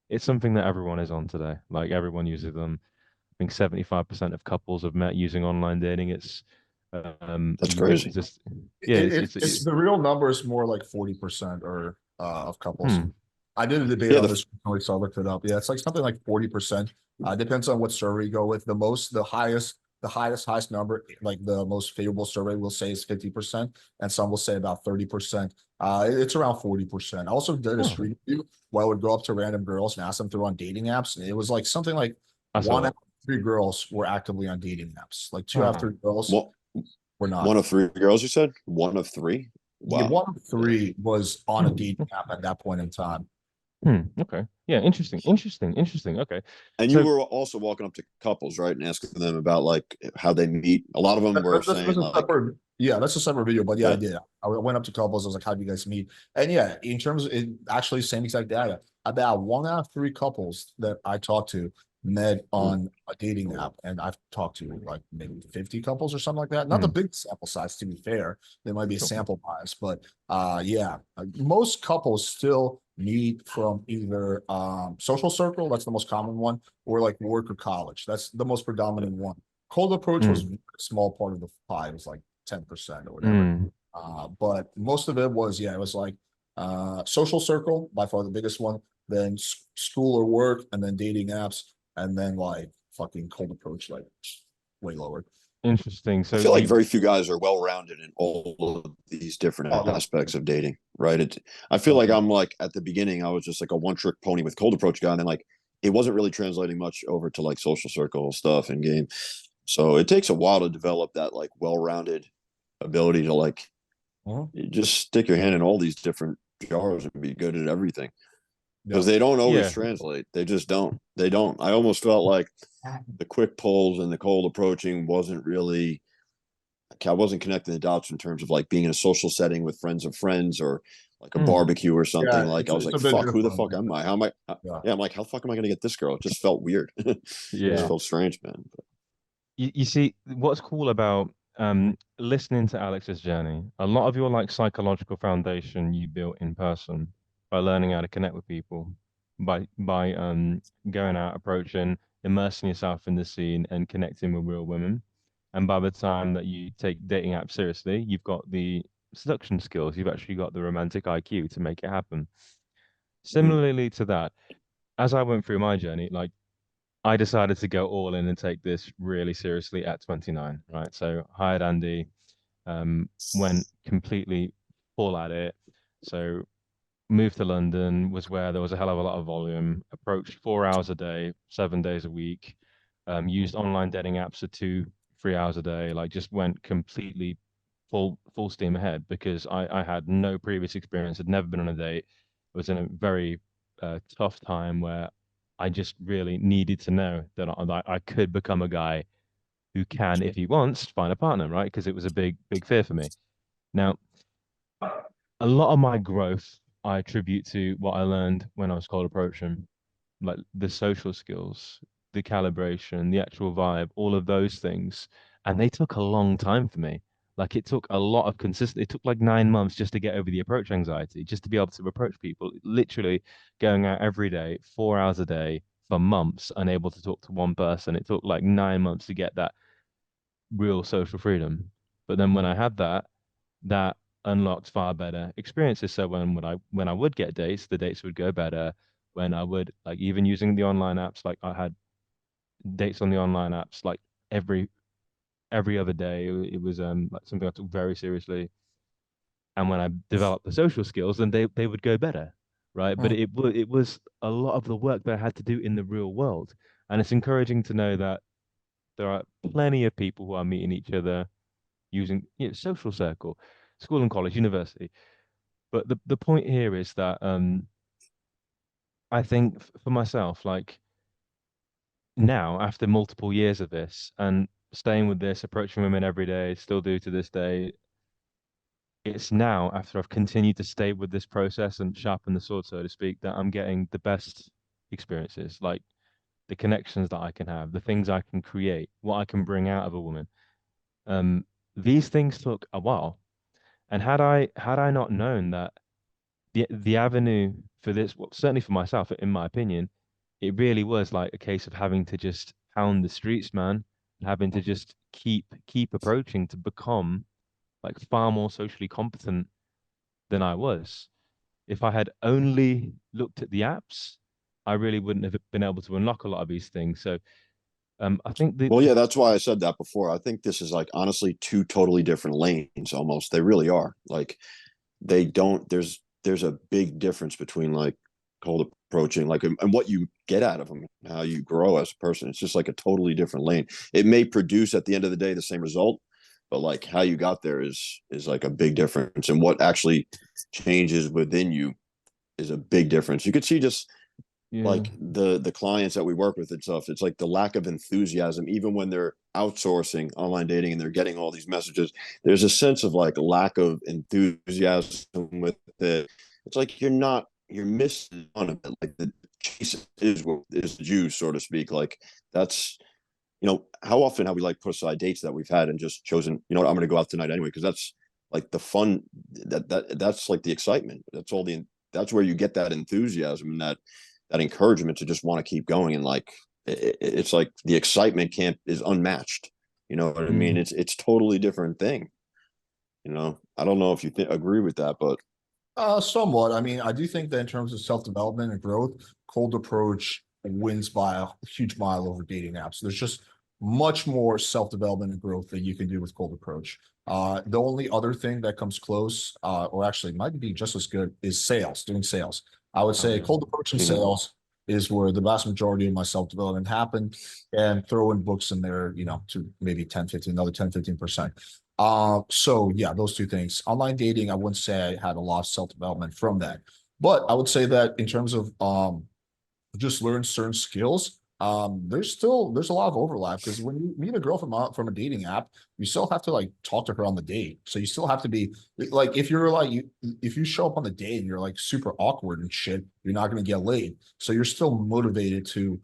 it's something that everyone is on today. Like everyone uses them. I think 75% of couples have met using online dating. It's That's you really crazy. just yeah, It's the real number is more like 40% or of couples. hmm. I did a debate Yeah, on this recently, so I looked it up. Yeah, it's like something like 40%. Depends on what survey you go with. The highest number, like the most favorable survey will say is 50%, and some will say about 30%. It's around 40%. I also did a Oh, street view where I would go up to random girls and ask them if they're on dating apps. And it was like something like I one saw out it. of three girls were actively on dating apps. Like two out of Oh, three girls one, were not. one of three girls, you said? One of three? Yeah, Wow. one of three was on a dating app at that point in time. okay. Yeah, interesting. Okay. And you So were also walking up to couples, right, and asking them about like how they meet. A lot of them were That's saying a like, separate, yeah, that's a separate video. But yeah, I yeah, did. I went up to couples. I was like, "How do you guys meet?" And yeah, in terms of it, actually, same exact data. About one out of three couples that I talked to met mm, on a dating app, and I've talked to like maybe 50 couples or something like that. Not the hmm, big sample size, to be fair. There might be a sure. sample bias, but yeah, most couples still meet from either social circle, that's the most common one, or like work or college. That's the most predominant one. Cold approach was Mm, a small part of the pie. It was like 10% or whatever. mm. But most of it was, yeah, it was like social circle, by far the biggest one, then school or work, and then dating apps, and then like fucking cold approach, like way lower. Interesting. I So feel like you very few guys are well rounded in all of these Oh, different no. aspects of dating, right? I feel like Okay. I'm like at the beginning, I was just like a one trick pony with cold approach guy, and then like it wasn't really translating much over to like social circle stuff and game. So it takes a while to develop that like well rounded ability to like Uh-huh. you just stick your hand in all these different jars and be good at everything Yeah. because they don't always yeah. translate. They just don't. They don't. I almost felt like the quick pulls and the cold approaching wasn't really. I wasn't connecting the dots in terms of like being in a social setting with friends of friends or like a Mm, barbecue or something. Yeah, Like I was it's a like, bit "Fuck, who the different. fuck am I? How am I? Yeah. Yeah, I'm like, how the fuck am I gonna get this girl?" It just felt weird. It just yeah. Yeah. felt strange, man. But, You see, what's cool about listening to Alex's journey, a lot of your like psychological foundation you built in person by learning how to connect with people, by going out, approaching, immersing yourself in the scene and connecting with real women. And by the time that you take dating apps seriously, you've got the seduction skills, you've actually got the romantic IQ to make it happen. mm, Similarly to that, as I went through my journey, like I decided to go all in and take this really seriously at 29, right? So hired Andy, went completely full at it. So moved to London, was where there was a hell of a lot of volume, approached 4 hours a day, 7 days a week, used online dating apps for 3 hours a day, like just went completely full steam ahead because I had no previous experience, had never been on a date, was in a very tough time where I just really needed to know that I could become a guy who can, if he wants, find a partner, right? Because it was a big fear for me. Now, a lot of my growth I attribute to what I learned when I was cold approaching, like the social skills, the calibration, the actual vibe, all of those things. And they took a long time for me. Like it took a lot of consistent, it took like 9 months just to get over the approach anxiety, just to be able to approach people, literally going out every day, 4 hours a day for months, unable to talk to one person. It took like 9 months to get that real social freedom. But then when I had that, that unlocked far better experiences. So when I would get dates, the dates would go better. When I would like even using the online apps, like I had dates on the online apps like every every other day. It was like something I took very seriously. And when I developed the social skills, then they would go better, right? But Mm. it was a lot of the work that I had to do in the real world. And it's encouraging to know that there are plenty of people who are meeting each other using social circle, school and college, university. But the point here is that I think for myself, like now after multiple years of this and staying with this, approaching women every day, still do to this day, it's now after I've continued to stay with this process and sharpen the sword, so to speak, that I'm getting the best experiences, like the connections that I can have, the things I can create, what I can bring out of a woman. Um, these things took a while. And had I not known that the avenue for this, well, certainly for myself, in my opinion, it really was like a case of having to just pound the streets, man, and having to just keep approaching to become like far more socially competent than I was. If I had only looked at the apps, I really wouldn't have been able to unlock a lot of these things. So I think Well, yeah, that's why I said that before. I think this is like honestly two totally different lanes almost. They really are. Like they don't there's a big difference between like cold approaching like and what you get out of them, how you grow as a person. It's just like a totally different lane. It may produce at the end of the day the same result, but like how you got there is like a big difference, and what actually changes within you is a big difference. You could see just yeah, like the clients that we work with and stuff, it's like the lack of enthusiasm even when they're outsourcing online dating and they're getting all these messages. There's a sense of like lack of enthusiasm with it. It's like you're missing on it. Like the chase is what is the juice, so to speak. Like that's, how often have we like put aside dates that we've had and just chosen, I'm going to go out tonight anyway, because that's like the fun, that's like the excitement. That's where you get that enthusiasm and that encouragement to just want to keep going. And like it's like the excitement camp is unmatched. You know what I mean? mm, It's totally different thing. I don't know if you agree with that, but Somewhat. I mean, I do think that in terms of self-development and growth, cold approach wins by a huge mile over dating apps. There's just much more self-development and growth that you can do with cold approach. The only other thing that comes close, or actually might be just as good, is sales, doing sales. I would oh say yeah, cold approach and mhm. sales is where the vast majority of my self-development happened, and throw in books in there, to maybe 10, 15, another 10, 15%. So yeah, those two things. Online dating, I wouldn't say I had a lot of self-development from that. But I would say that in terms of just learn certain skills, there's a lot of overlap because when you meet a girl from a dating app, you still have to like talk to her on the date. So you still have to be like if you show up on the date and you're like super awkward and shit, you're not gonna get laid. So you're still motivated to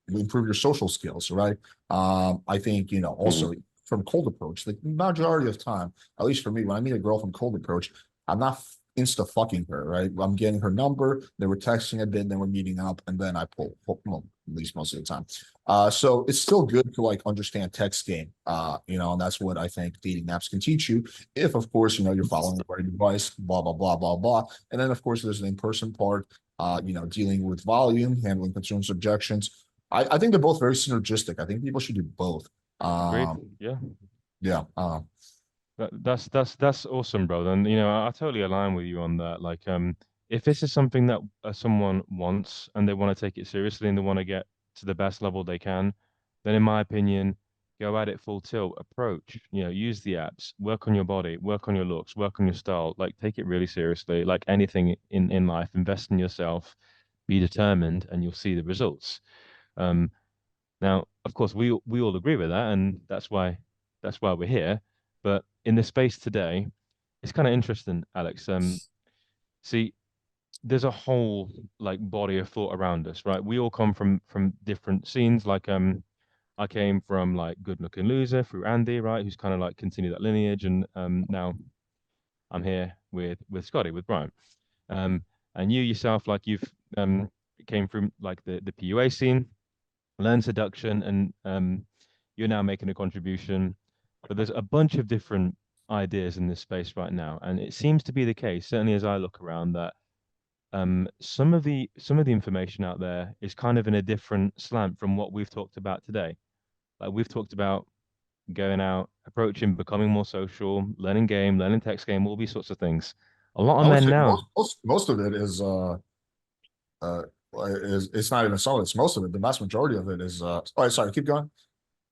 improve your social skills, right? I think, Mhm. also from cold approach, the majority of time, at least for me, when I meet a girl from cold approach, I'm not insta fucking her, right? I'm getting her number, then we're texting a bit, then we're meeting up, and then I pull, well, at least most of the time. So it's still good to like understand text game, and that's what I think dating apps can teach you. If of course, you're following the right advice, blah, blah, blah, blah, blah. And then of course there's an in-person part, dealing with volume, handling concerns, objections. I think they're both very synergistic. I think people should do both. agreed. Um, Yeah. yeah. That's awesome, bro. And I totally align with you on that. Like, if this is something that someone wants and they want to take it seriously and they want to get to the best level they can, then in my opinion, go at it full tilt, approach, use the apps, work on your body, work on your looks, work on your style, like take it really seriously. Like anything in life, invest in yourself, be determined, and you'll see the results. Um, Now, of course, we all agree with that, and that's why we're here. But in the space today, it's kind of interesting, Alex. See, there's a whole like body of thought around us, right? We all come from different scenes. Like I came from like Good Looking Loser through Andy, right? Who's kind of like continued that lineage, and now I'm here with Scotty, with Brian. And you yourself, like you've came from like the PUA scene, learn seduction, and you're now making a contribution. But there's a bunch of different ideas in this space right now, and it seems to be the case, certainly as I look around, that some of the information out there is kind of in a different slant from what we've talked about today. Like we've talked about going out, approaching, becoming more social, learning game, learning text game, all these sorts of things. A lot of I would men say now, most of it uh is it's not even some of it's most of it. The vast majority of it is oh sorry, keep going.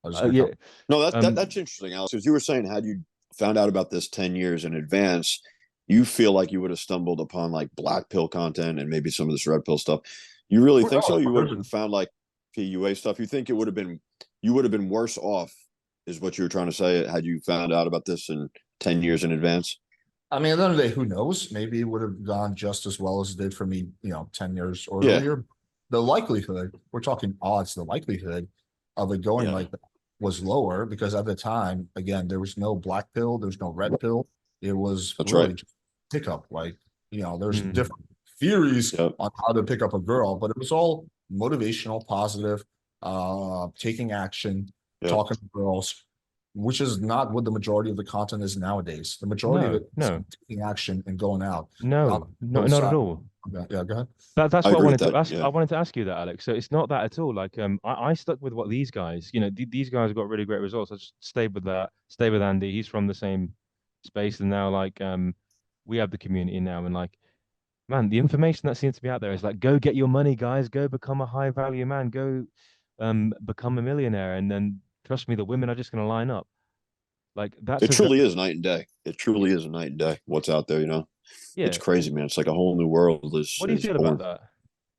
I was just gonna yeah, cut. No, um, that's interesting, Alex. Because you were saying, had you found out about this 10 years in advance, you feel like you would have stumbled upon like black pill content and maybe some of this red pill stuff. You really Who think so? knows? You wouldn't have found like PUA stuff. You think you would have been worse off, is what you were trying to say, had you found out about this in 10 years in advance? I mean, at the end of the day, who knows? Maybe it would have gone just as well as it did for me, 10 years Yeah, earlier. The likelihood, we're talking odds, the likelihood of it going yeah, like that was lower because at the time, again, there was no black pill, there's no red pill. It was that's right. really just pickup. Like there's Mm. different theories Yep. on how to pick up a girl, but it was all motivational, positive, taking action, Yep. talking to girls, which is not what the majority of the content is nowadays. The majority of No, it is no, taking action and going out. no, not Both not at sides. all. Yeah, go ahead. That's I what I agree wanted with to that. ask. Yeah. I wanted to ask you that, Alex. So it's not that at all. Like, I stuck with what these guys, these guys got really great results. I just stayed with that. Stay with Andy. He's from the same space, and now like, we have the community now, and like, man, the information that seems to be out there is like, go get your money, guys. Go become a high value man. Go, become a millionaire, and then trust me, the women are just going to line up. Like that's It a very, truly is night and day. It truly is a night and day. What's out there, it's yeah. crazy, man. It's like a whole new world What do you is feel about born. that?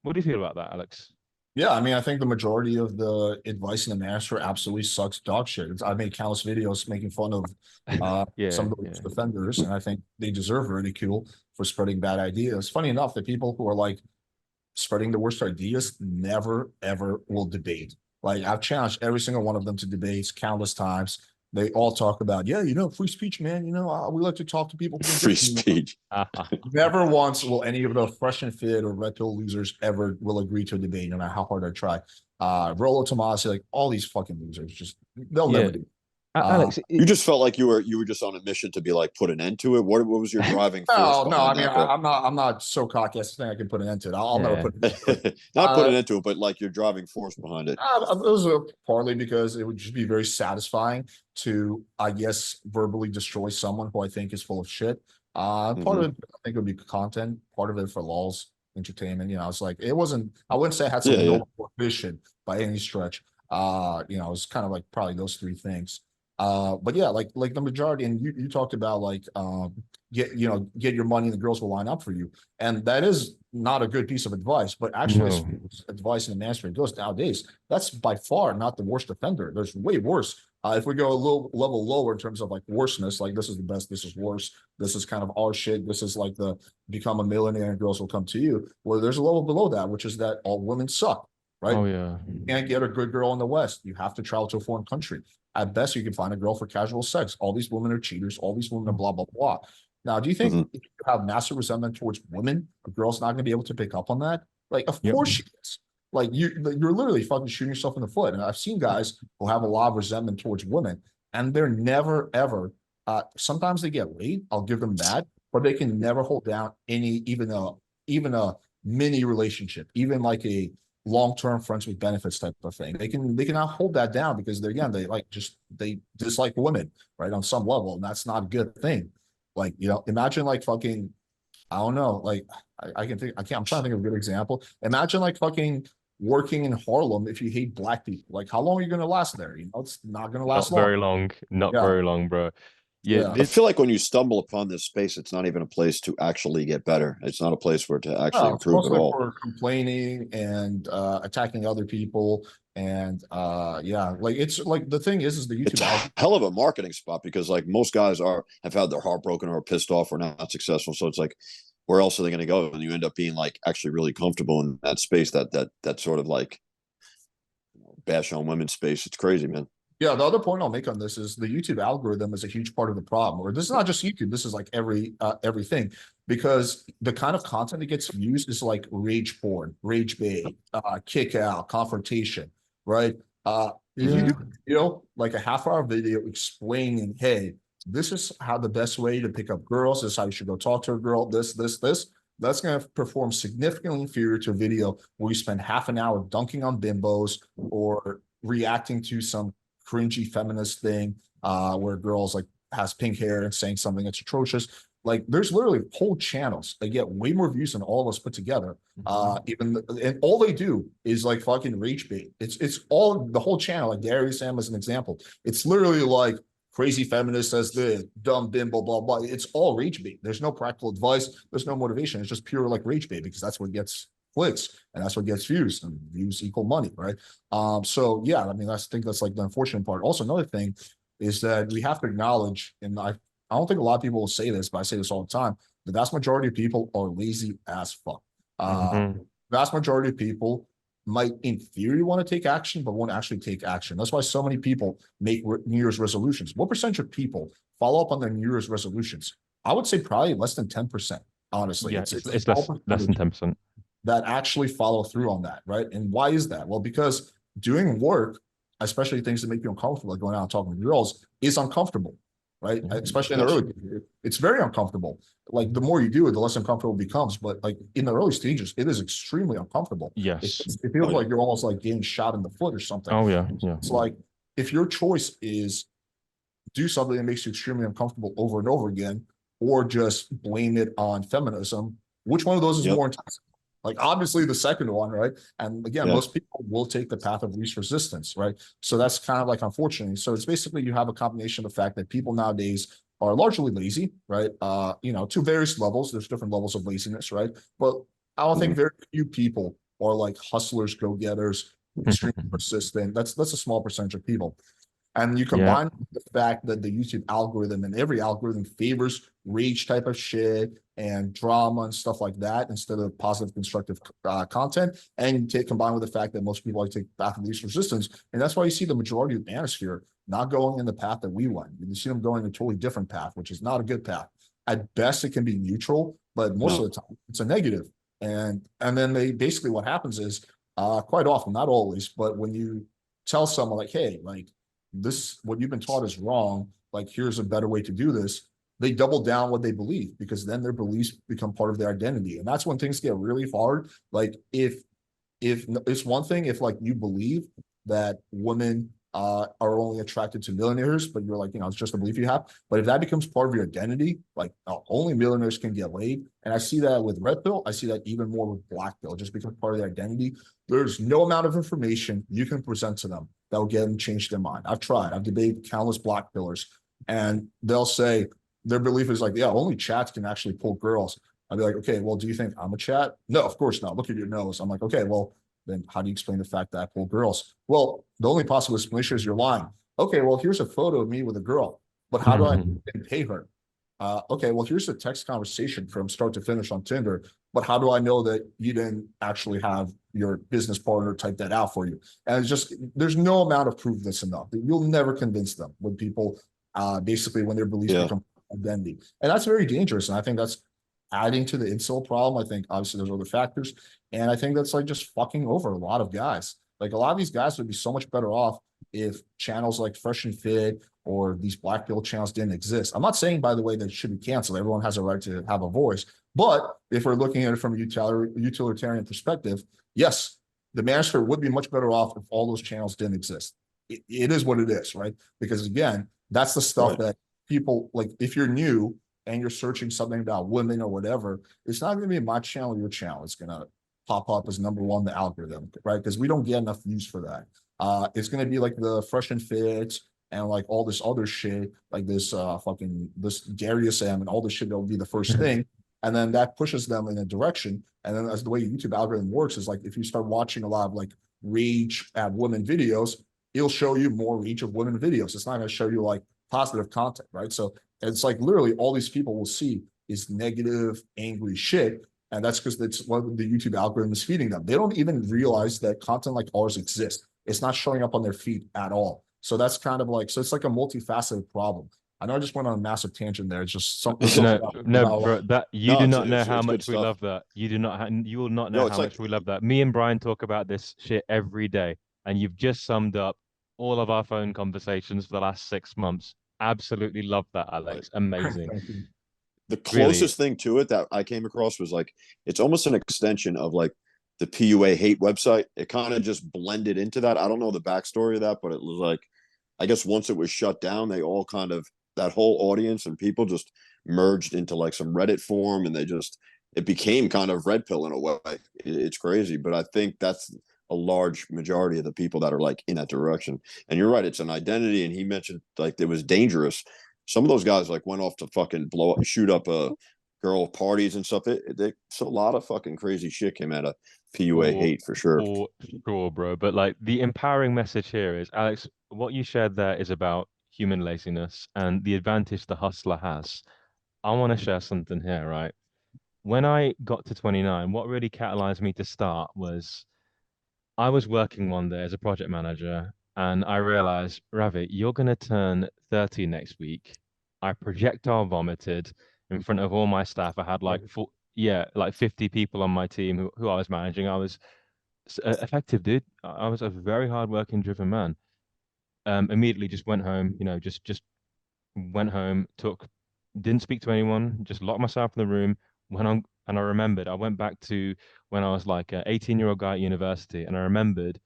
What do you feel about that, Alex? Yeah, I mean, I think the majority of the advice in the master absolutely sucks dog shit. I made countless videos making fun of Yeah, some of yeah. the offenders, and I think they deserve ridicule for spreading bad ideas. Funny enough, the people who are like spreading the worst ideas never ever will debate. Like I've challenged every single one of them to debates countless times. They all talk about, yeah, free speech, man. We like to talk to people who think Free differently. speech. Never once will any of the fresh and fit or red pill losers ever will agree to a debate, no matter how hard I try. Rollo Tomasi, like all these fucking losers, just they'll Yeah. never do. Alex, You just felt like you were just on a mission to be like put an end to it. What was your driving force No, I behind mean, that, bro? I'm not so cocky as to think I can put an end to it. I'll never yeah, put an end to it. Not put an end to it, but like your driving force behind it. Those are partly because it would just be very satisfying to, I guess, verbally destroy someone who I think is full of shit. Part of it, I think, would be content. Part of it for lulz, entertainment. It's like it wasn't. I wouldn't say I had some Yeah, yeah. noble ambition by any stretch. It was kind of like probably those three things. But yeah, like the majority, and you talked about like get your money and the girls will line up for you, and that is not a good piece of advice. But actually, no, this advice in the mastery goes nowadays. That's by far not the worst offender. There's way worse. If we go a little level lower in terms of like worseness, like this is the best, this is worse, this is kind of our shit, this is like the become a millionaire and girls will come to you. Well, there's a level below that, which is that all women suck, right? oh yeah, You can't get a good girl in the West. You have to travel to a foreign country. At best, you can find a girl for casual sex. All these women are cheaters. All these women are blah, blah, blah. Now, do you think if you have massive resentment towards women, a girl's not going to be able to pick up on that? Like, of course she is. Like, you're literally fucking shooting yourself in the foot. And I've seen guys who have a lot of resentment towards women, and they're never, ever, sometimes they get laid. I'll give them that, but they can never hold down even a mini relationship, even like a long-term friends with benefits type of thing. They cannot hold that down because they dislike women, right? On some level, and that's not a good thing. Like, imagine like fucking, I don't know, like I'm trying to think of a good example. Imagine like fucking working in Harlem if you hate black people. Like, how long are you gonna last there? It's not gonna last not long. very long, not Yeah. very long, bro. Yeah, Yeah. I feel like when you stumble upon this space, it's not even a place to actually get better. It's not a place where to actually No, it's improve at mostly all. for complaining and attacking other people. And yeah, like it's like the thing is the It's YouTube a algorithm. hell of a marketing spot because like most guys have had their heart broken or are pissed off or not successful. So it's like, where else are they going to go? And you end up being like actually really comfortable in that space, that sort of like bash on women's space. It's crazy, man. Yeah, the other point I'll make on this is the YouTube algorithm is a huge part of the problem. Or this is not just YouTube, this is like everything, because the kind of content that gets views is like rage porn, rage bait, kick out, confrontation, right? If you do like a half-hour video explaining, hey, this is how the best way to pick up girls, this is how you should go talk to a girl, this, that's going to perform significantly inferior to a video where you spend half an hour dunking on bimbos or reacting to some cringy feminist thing where girls like has pink hair and saying something that's atrocious. Like there's literally whole channels that get way more views than all of us put together. And all they do is like fucking rage bait. It's all the whole channel, like Darius Sam as an example. It's literally like crazy feminist says the dumb bimbo, blah, blah. It's all rage bait. There's no practical advice. There's no motivation. It's just pure like rage bait because that's what gets clicks and that's what gets views, and views equal money, right? So yeah, I mean, I think that's like the unfortunate part. Also, another thing is that we have to acknowledge, and I don't think a lot of people will say this, but I say this all the time, the vast majority of people are lazy as fuck. Vast majority of people might in theory want to take action, but won't actually take action. That's why so many people make New Year's resolutions. What percentage of people follow up on their New Year's resolutions? I would say probably less than 10%. Honestly, Yeah, it's a it's small less than percentage 10%. that actually follow through on that, right? And why is that? Well, because doing work, especially things that make you uncomfortable, like going out and talking to girls, is uncomfortable, right? Especially in the Yes. early, it's very uncomfortable. Like the more you do it, the less uncomfortable it becomes. But like in the early stages, it is extremely uncomfortable. Yes. It feels Oh, yeah. like you're almost like getting shot in the foot or something. Oh yeah, yeah. It's like if your choice is do something that makes you extremely uncomfortable over and over again, or just blame it on feminism, which one of those is Yep. more intense? Like obviously the second one, right? And again, Yeah. most people will take the path of least resistance, right? So that's kind of like unfortunate. So it's basically you have a combination of the fact that people nowadays are largely lazy, right? To various levels. There's different levels of laziness, right? But I don't think very few people are like hustlers, go-getters, extremely persistent. That's a small percentage of people. And you Yeah. combine the fact that the YouTube algorithm and every algorithm favors rage type of shit and drama and stuff like that instead of positive, constructive content. And you combine with the fact that most people like to take the path of least resistance. And that's why you see the majority of the manosphere not going in the path that we went. You see them going a totally different path, which is not a good path. At best, it can be neutral, but most of the time, it's a negative. And then they basically what happens is quite often, not always, but when you tell someone like, hey, like, this what you've been taught is wrong, like here's a better way to do this, they double down what they believe because then their beliefs become part of their identity. And that's when things get really hard. Like if it's one thing if like you believe that women are only attracted to millionaires, but you're like, it's just a belief you have. But if that becomes part of your identity, like only millionaires can get laid. And I see that with red pill. I see that even more with black pill, just becomes part of their identity. There's no amount of information you can present to them that will get them to change their mind. I've tried. I've debated countless black pillars, and they'll say their belief is like, yeah, only chats can actually pull girls. I'd be like, okay, well, do you think I'm a chat? No, of course not. Look at your nose. I'm like, okay, well, then how do you explain the fact that I pull girls? Well, the only possible explanation is you're lying. Okay, well, here's a photo of me with a girl, but how do I pay her? Okay, well, here's a text conversation from start to finish on Tinder, but how do I know that you didn't actually have your business partner type that out for you? And it's just, there's no amount of proof that's enough. You'll never convince them when people, basically when their beliefs become identity. And that's very dangerous. And I think that's adding to the incel problem. I think obviously there's other factors. And I think that's like just fucking over a lot of guys. Like a lot of these guys would be so much better off if channels like Fresh and Fit or these Blackpill channels didn't exist. I'm not saying, by the way, that it should be canceled. Everyone has a right to have a voice. But if we're looking at it from a utilitarian perspective, yes, the manosphere would be much better off if all those channels didn't exist. It is what it is, right? Because again, that's the stuff that people like. If you're new and you're searching something about women or whatever, it's not going to be my channel or your channel. It's going to pop up as number one, the algorithm, right? Because we don't get enough views for that. It's going to be like the Fresh and Fit and like all this other shit, like this this Darius M and all this shit that will be the first thing. And then that pushes them in a direction. And then as the way YouTube algorithm works is like if you start watching a lot of like rage at women videos, it'll show you more rage of women videos. It's not going to show you like positive content, right? So it's like literally all these people will see is negative, angry shit. And that's because that's what the YouTube algorithm is feeding them. They don't even realize that content like ours exists. It's not showing up on their feed at all. So that's kind of like, so it's like a multifaceted problem. I know I just went on a massive tangent there. It's just something. No, bro. That you do not know how it's good much we stuff. love that. You do not. You will not know No, it's how like much we love that. Me and Brian talk about this shit every day, and you've just summed up all of our phone conversations for the last 6 months. Absolutely love that, Alex. Amazing. the Really. closest thing to it that I came across was like it's almost an extension of like the PUA hate website. It kind of just blended into that. I don't know the backstory of that, but it was like I guess once it was shut down, they all kind of that whole audience and people just merged into like some Reddit form, and they just it became kind of red pill in a way. It's crazy, but I think that's a large majority of the people that are like in that direction. And you're right, it's an identity. And he mentioned like it was dangerous. Some of those guys like went off to fucking blow up, shoot up girl parties and stuff. So a lot of fucking crazy shit came out of PUA For hate for sure. for sure, bro. But like the empowering message here is, Alex, what you shared there is about human laziness and the advantage the hustler has. I want to share something here, right? When I got to 29, what really catalyzed me to start was I was working one day as a project manager and I realized, Ravi, you're going to turn 30 next week. I projectile vomited in front of all my staff. I had like yeah, like 50 people on my team who I was managing. I was effective, dude. I was a very hardworking, driven man. Immediately just went home, you know, just went home, didn't speak to anyone, just locked myself in the room, went on, and I remembered I went back to when I was like an 18-year-old guy at university, and I remembered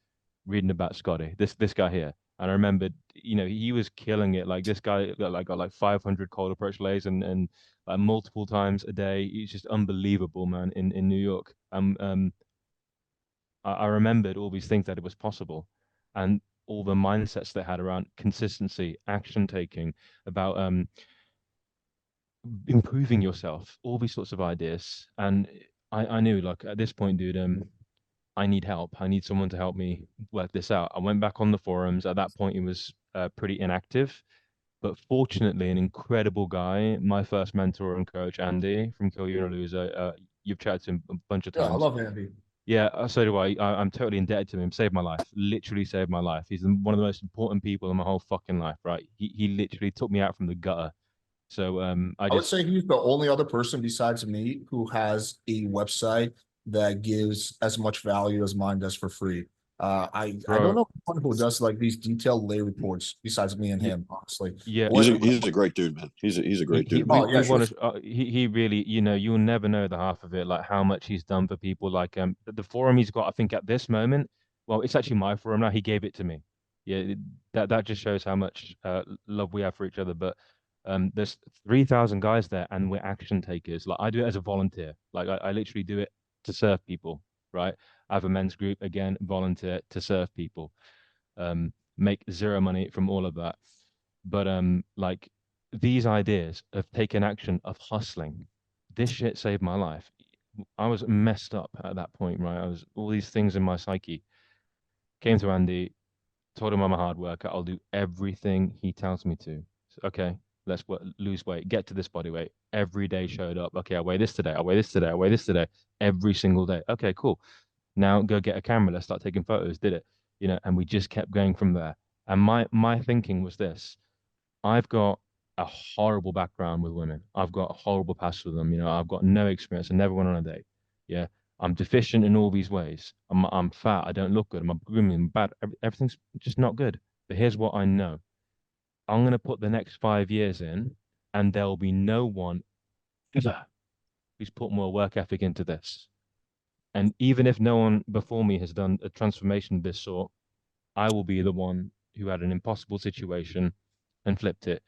reading about Scotty, this guy here. And I remembered, you know, he was killing it. Like this guy got like 500 cold approach lays and like multiple times a day. He's just unbelievable, man, in New York. I remembered all these things that it was possible, and all the mindsets they had around consistency, action taking, about improving yourself, all these sorts of ideas. And I knew, like, at this point, dude, I need help. I need someone to help me work this out. I went back on the forums. At that point, it was pretty inactive, but fortunately, an incredible guy, my first mentor and coach, Andy from KillYourInnerLoser. You've chatted to him a bunch of Yeah, I times. love Andy. Yeah, so do I. I'm totally indebted to him. Saved my life. Literally saved my life. He's one of the most important people in my whole fucking life, right? He literally took me out from the gutter. So I I would just, say he's the only other person besides me who has a website that gives as much value as mine does for free. I don't bro, know anyone who does like these detailed lay reports besides me and yeah, him, honestly. yeah. What He's a great dude, man. He's a great dude, man. oh We yeah, sure. want to. He really, you know, you'll never know the half of it, like how much he's done for people. Like the forum he's got, I think at this moment, well, it's actually my forum now. He gave it to me. Yeah, that just shows how much love we have for each other. But there's 3,000 guys there, and we're action takers. Like I do it as a volunteer. Like I literally do it to serve people. Right. I have a men's group again, volunteer to serve people. Make zero money from all of that. But like these ideas of taking action, of hustling, this shit saved my life. I was messed up at that point, right? I was all these things in my psyche. Came to Andy, told him I'm a hard worker. I'll do everything he tells me to. So, okay, lose weight, get to this body weight. Every day showed up. Okay, I weigh this today. I weigh this today. I weigh this today. Every single day. Okay, cool. Now go get a camera. Let's start taking photos. Did it, you know? And we just kept going from there. And my thinking was this: I've got a horrible background with women. I've got a horrible past with them. You know, I've got no experience. I never went on a date. Yeah. I'm deficient in all these ways. I'm fat. I don't look good. I'm grooming. I'm bad. Everything's just not good. But here's what I know. I'm going to put the next 5 years in, and there'll be no one ever who's put more work ethic into this. And even if no one before me has done a transformation of this sort, I will be the one who had an impossible situation and flipped it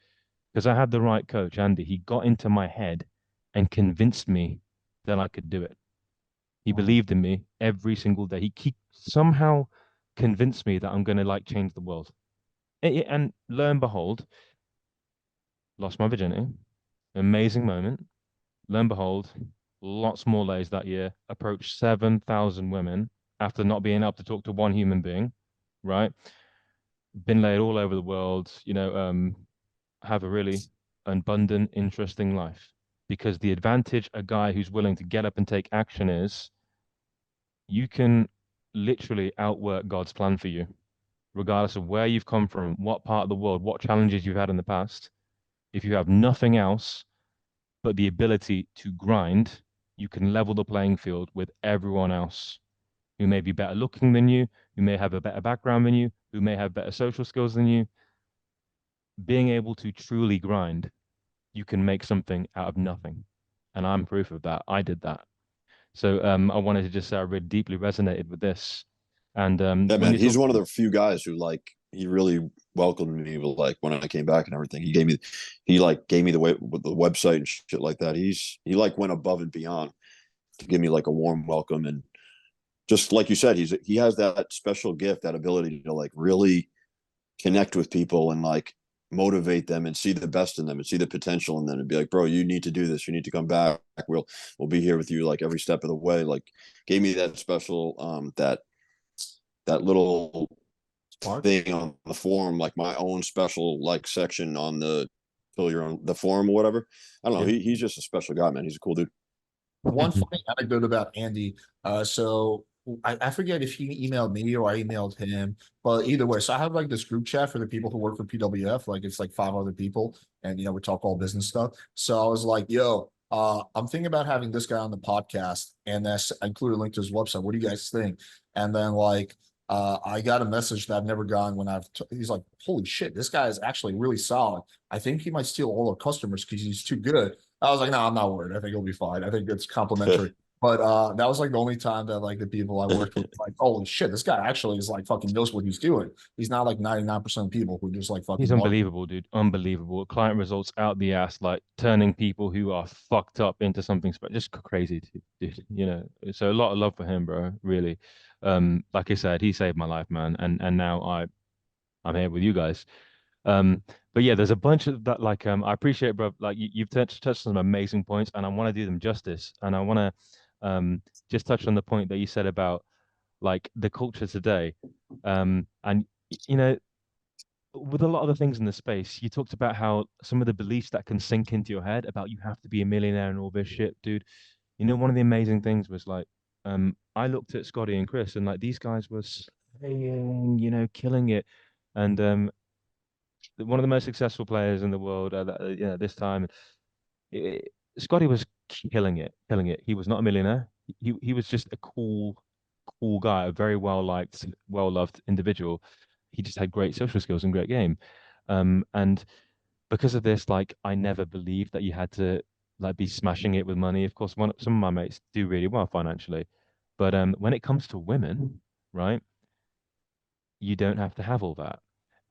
because I had the right coach, Andy. He got into my head and convinced me that I could do it. He believed in me every single day. He somehow convinced me that I'm going to like change the world. And lo and behold, lost my virginity. Amazing moment. Lo and behold, lots more lays that year. Approached 7,000 women after not being able to talk to one human being, right? Been laid all over the world, you know, have a really abundant, interesting life. Because the advantage a guy who's willing to get up and take action is you can literally outwork God's plan for you, regardless of where you've come from, what part of the world, what challenges you've had in the past. If you have nothing else but the ability to grind, you can level the playing field with everyone else who may be better looking than you, who may have a better background than you, who may have better social skills than you. Being able to truly grind, you can make something out of nothing. And I'm proof of that. I did that. So I wanted to just say I really deeply resonated with this. And Yeah, when man. you He's talk, one of the few guys who like he really welcomed me. But like when I came back and everything, he like gave me the way with the website and shit like that. He like went above and beyond to give me like a warm welcome and just like you said, he has that special gift, that ability to like really connect with people and like motivate them and see the best in them and see the potential in them and be like, bro, you need to do this. You need to come back. We'll be here with you like every step of the way. Like gave me that special that little Mark. thing on the forum, like my own special like section on the fill your own the forum or whatever. I don't know. yeah. He's just a special guy, man. He's a cool dude. One funny anecdote about Andy. So I forget if he emailed me or I emailed him, but either way. So I have like this group chat for the people who work for PWF. Like it's like 5 other people, and we talk all business stuff. So I was like, "Yo, I'm thinking about having this guy on the podcast, and that's I include a link to his website. What do you guys think? And then like I got a message that I've never gotten when he's like, holy shit, this guy is actually really solid. I think he might steal all our customers because he's too good. I was like, no, I'm not worried. I think he'll be fine. I think it's complimentary. But that was like the only time that like the people I worked with, like, holy shit, this guy actually is like fucking knows what he's doing. He's not like 99% of people who just like fucking He's unbelievable, dude. Unbelievable. Client results out the ass, like turning people who are fucked up into something just crazy, dude. You know, so a lot of love for him, bro. Really. Like I said, he saved my life, man. And now I'm here with you guys. But yeah, there's a bunch of that. Like, I appreciate, bro. Like you've touched on some amazing points, and I want to do them justice. And I want to just touch on the point that you said about like the culture today. And you know, with a lot of the things in the space, you talked about how some of the beliefs that can sink into your head about you have to be a millionaire and all this shit, dude. You know, one of the amazing things was like, I looked at Scotty and Chris, and like these guys were slaying, you know, killing it, and one of the most successful players in the world, you know, this time. It, Scotty was killing it, killing it. He was not a millionaire. He was just a cool guy, a very well liked, well loved individual. He just had great social skills and great game. And because of this, like I never believed that you had to like be smashing it with money. Of course, some of my mates do really well financially, but when it comes to women, right, you don't have to have all that.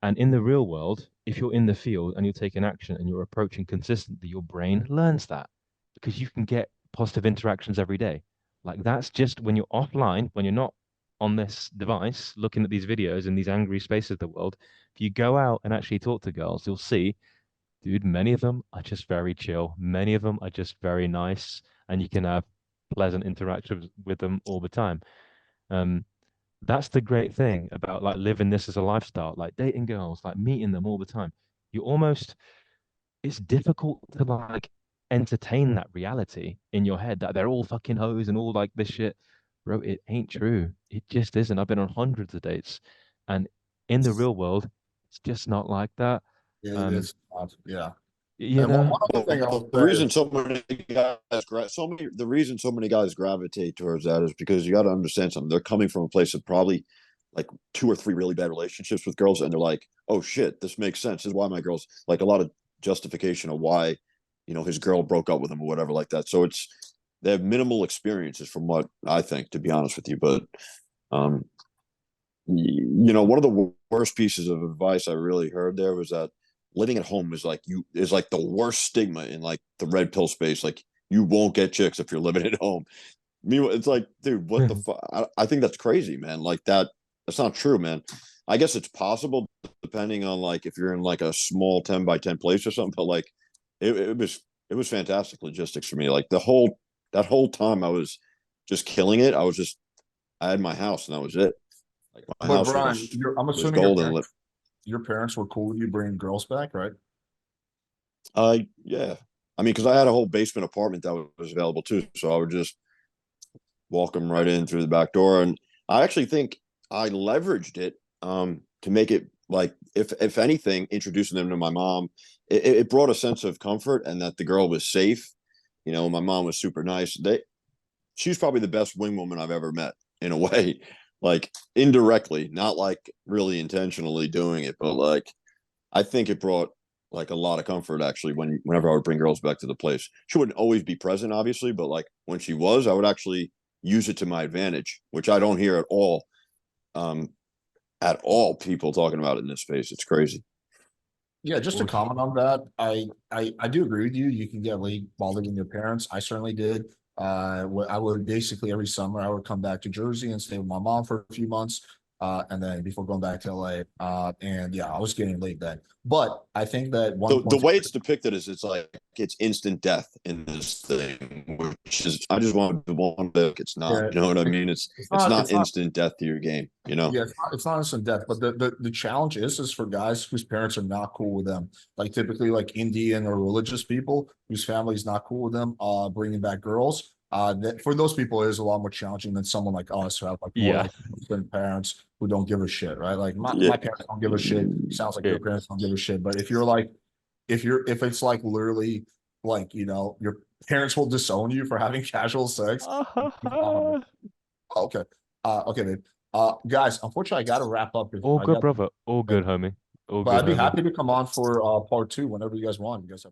And in the real world, if you're in the field and you're taking action and you're approaching consistently, your brain learns that because you can get positive interactions every day. Like that's just when you're offline, when you're not on this device looking at these videos in these angry spaces of the world. If you go out and actually talk to girls, you'll see, dude, many of them are just very chill. Many of them are just very nice, and you can have pleasant interactions with them all the time. Um, that's the great thing about like living this as a lifestyle, like dating girls, like meeting them all the time. You almost, it's difficult to like entertain that reality in your head that they're all fucking hoes and all like this shit. Bro, it ain't true. It just isn't. I've been on hundreds of dates, and in the real world, it's just not like that. Um, It's not, yeah. you And one, know, one other thing The I'll say reason is, so many the reason so many guys gravitate towards that is because you got to understand something. They're coming from a place of probably like 2 or 3 really bad relationships with girls, and they're like, "Oh shit, this makes sense. This is why my girls like a lot of justification of why, you know, his girl broke up with him or whatever like that." So it's they have minimal experiences from what I think, to be honest with you. But um, you know, one of the worst pieces of advice I really heard there was that living at home is like the worst stigma in like the red pill space. Like you won't get chicks if you're living at home. Meanwhile, it's like, dude, what the fuck? I think that's crazy, man. Like that's not true, man. I guess it's possible depending on like if you're in like a small 10 by 10 place or something, but like it was fantastic logistics for me. Like that whole time I was just killing it. I had my house and that was it. Like my but house Brian, I'm was assuming golden. your parents were cool with you bringing girls back, right? Yeah. I mean, because I had a whole basement apartment that was available too, so I would just walk them right in through the back door, and I actually think I leveraged it to make it like if anything, introducing them to my mom, it brought a sense of comfort and that the girl was safe. You know, my mom was super nice. She's probably the best wing woman I've ever met in a way, like indirectly, not like really intentionally doing it, but like I think it brought like a lot of comfort actually whenever I would bring girls back to the place. She wouldn't always be present, obviously, but like when she was, I would actually use it to my advantage, which I don't hear um, at all. People talking about it in this space. It's crazy. Yeah, just to well, comment on that, I do agree with you. You can get laid while living with your parents. I certainly did. I would basically every summer I would come back to Jersey and stay with my mom for a few months, and then before going back to LA. And yeah, I was getting laid then. But I think that one The point, way it's depicted is it's like it's instant death in this thing, which is I just want to want to. It's not. yeah, You know what I mean? It's not it's not. instant death to your game. You know. Yeah, it's not instant death, but the challenge is for guys whose parents are not cool with them, like typically like Indian or religious people whose family's not cool with them, bringing back girls. That for those people it is a lot more challenging than someone like us who have like more yeah, like parents who don't give a shit, right? Like Yeah. my parents don't give a shit. Sounds like your parents don't give a shit. But if you're like, if it's like literally like, you know, your parents will disown you for having casual sex. Okay. Okay, babe. Guys, unfortunately, I got to wrap up. All I good, got, brother. All good, homie. All but good, I'd be homie. happy to come on for part 2 whenever you guys want. You guys have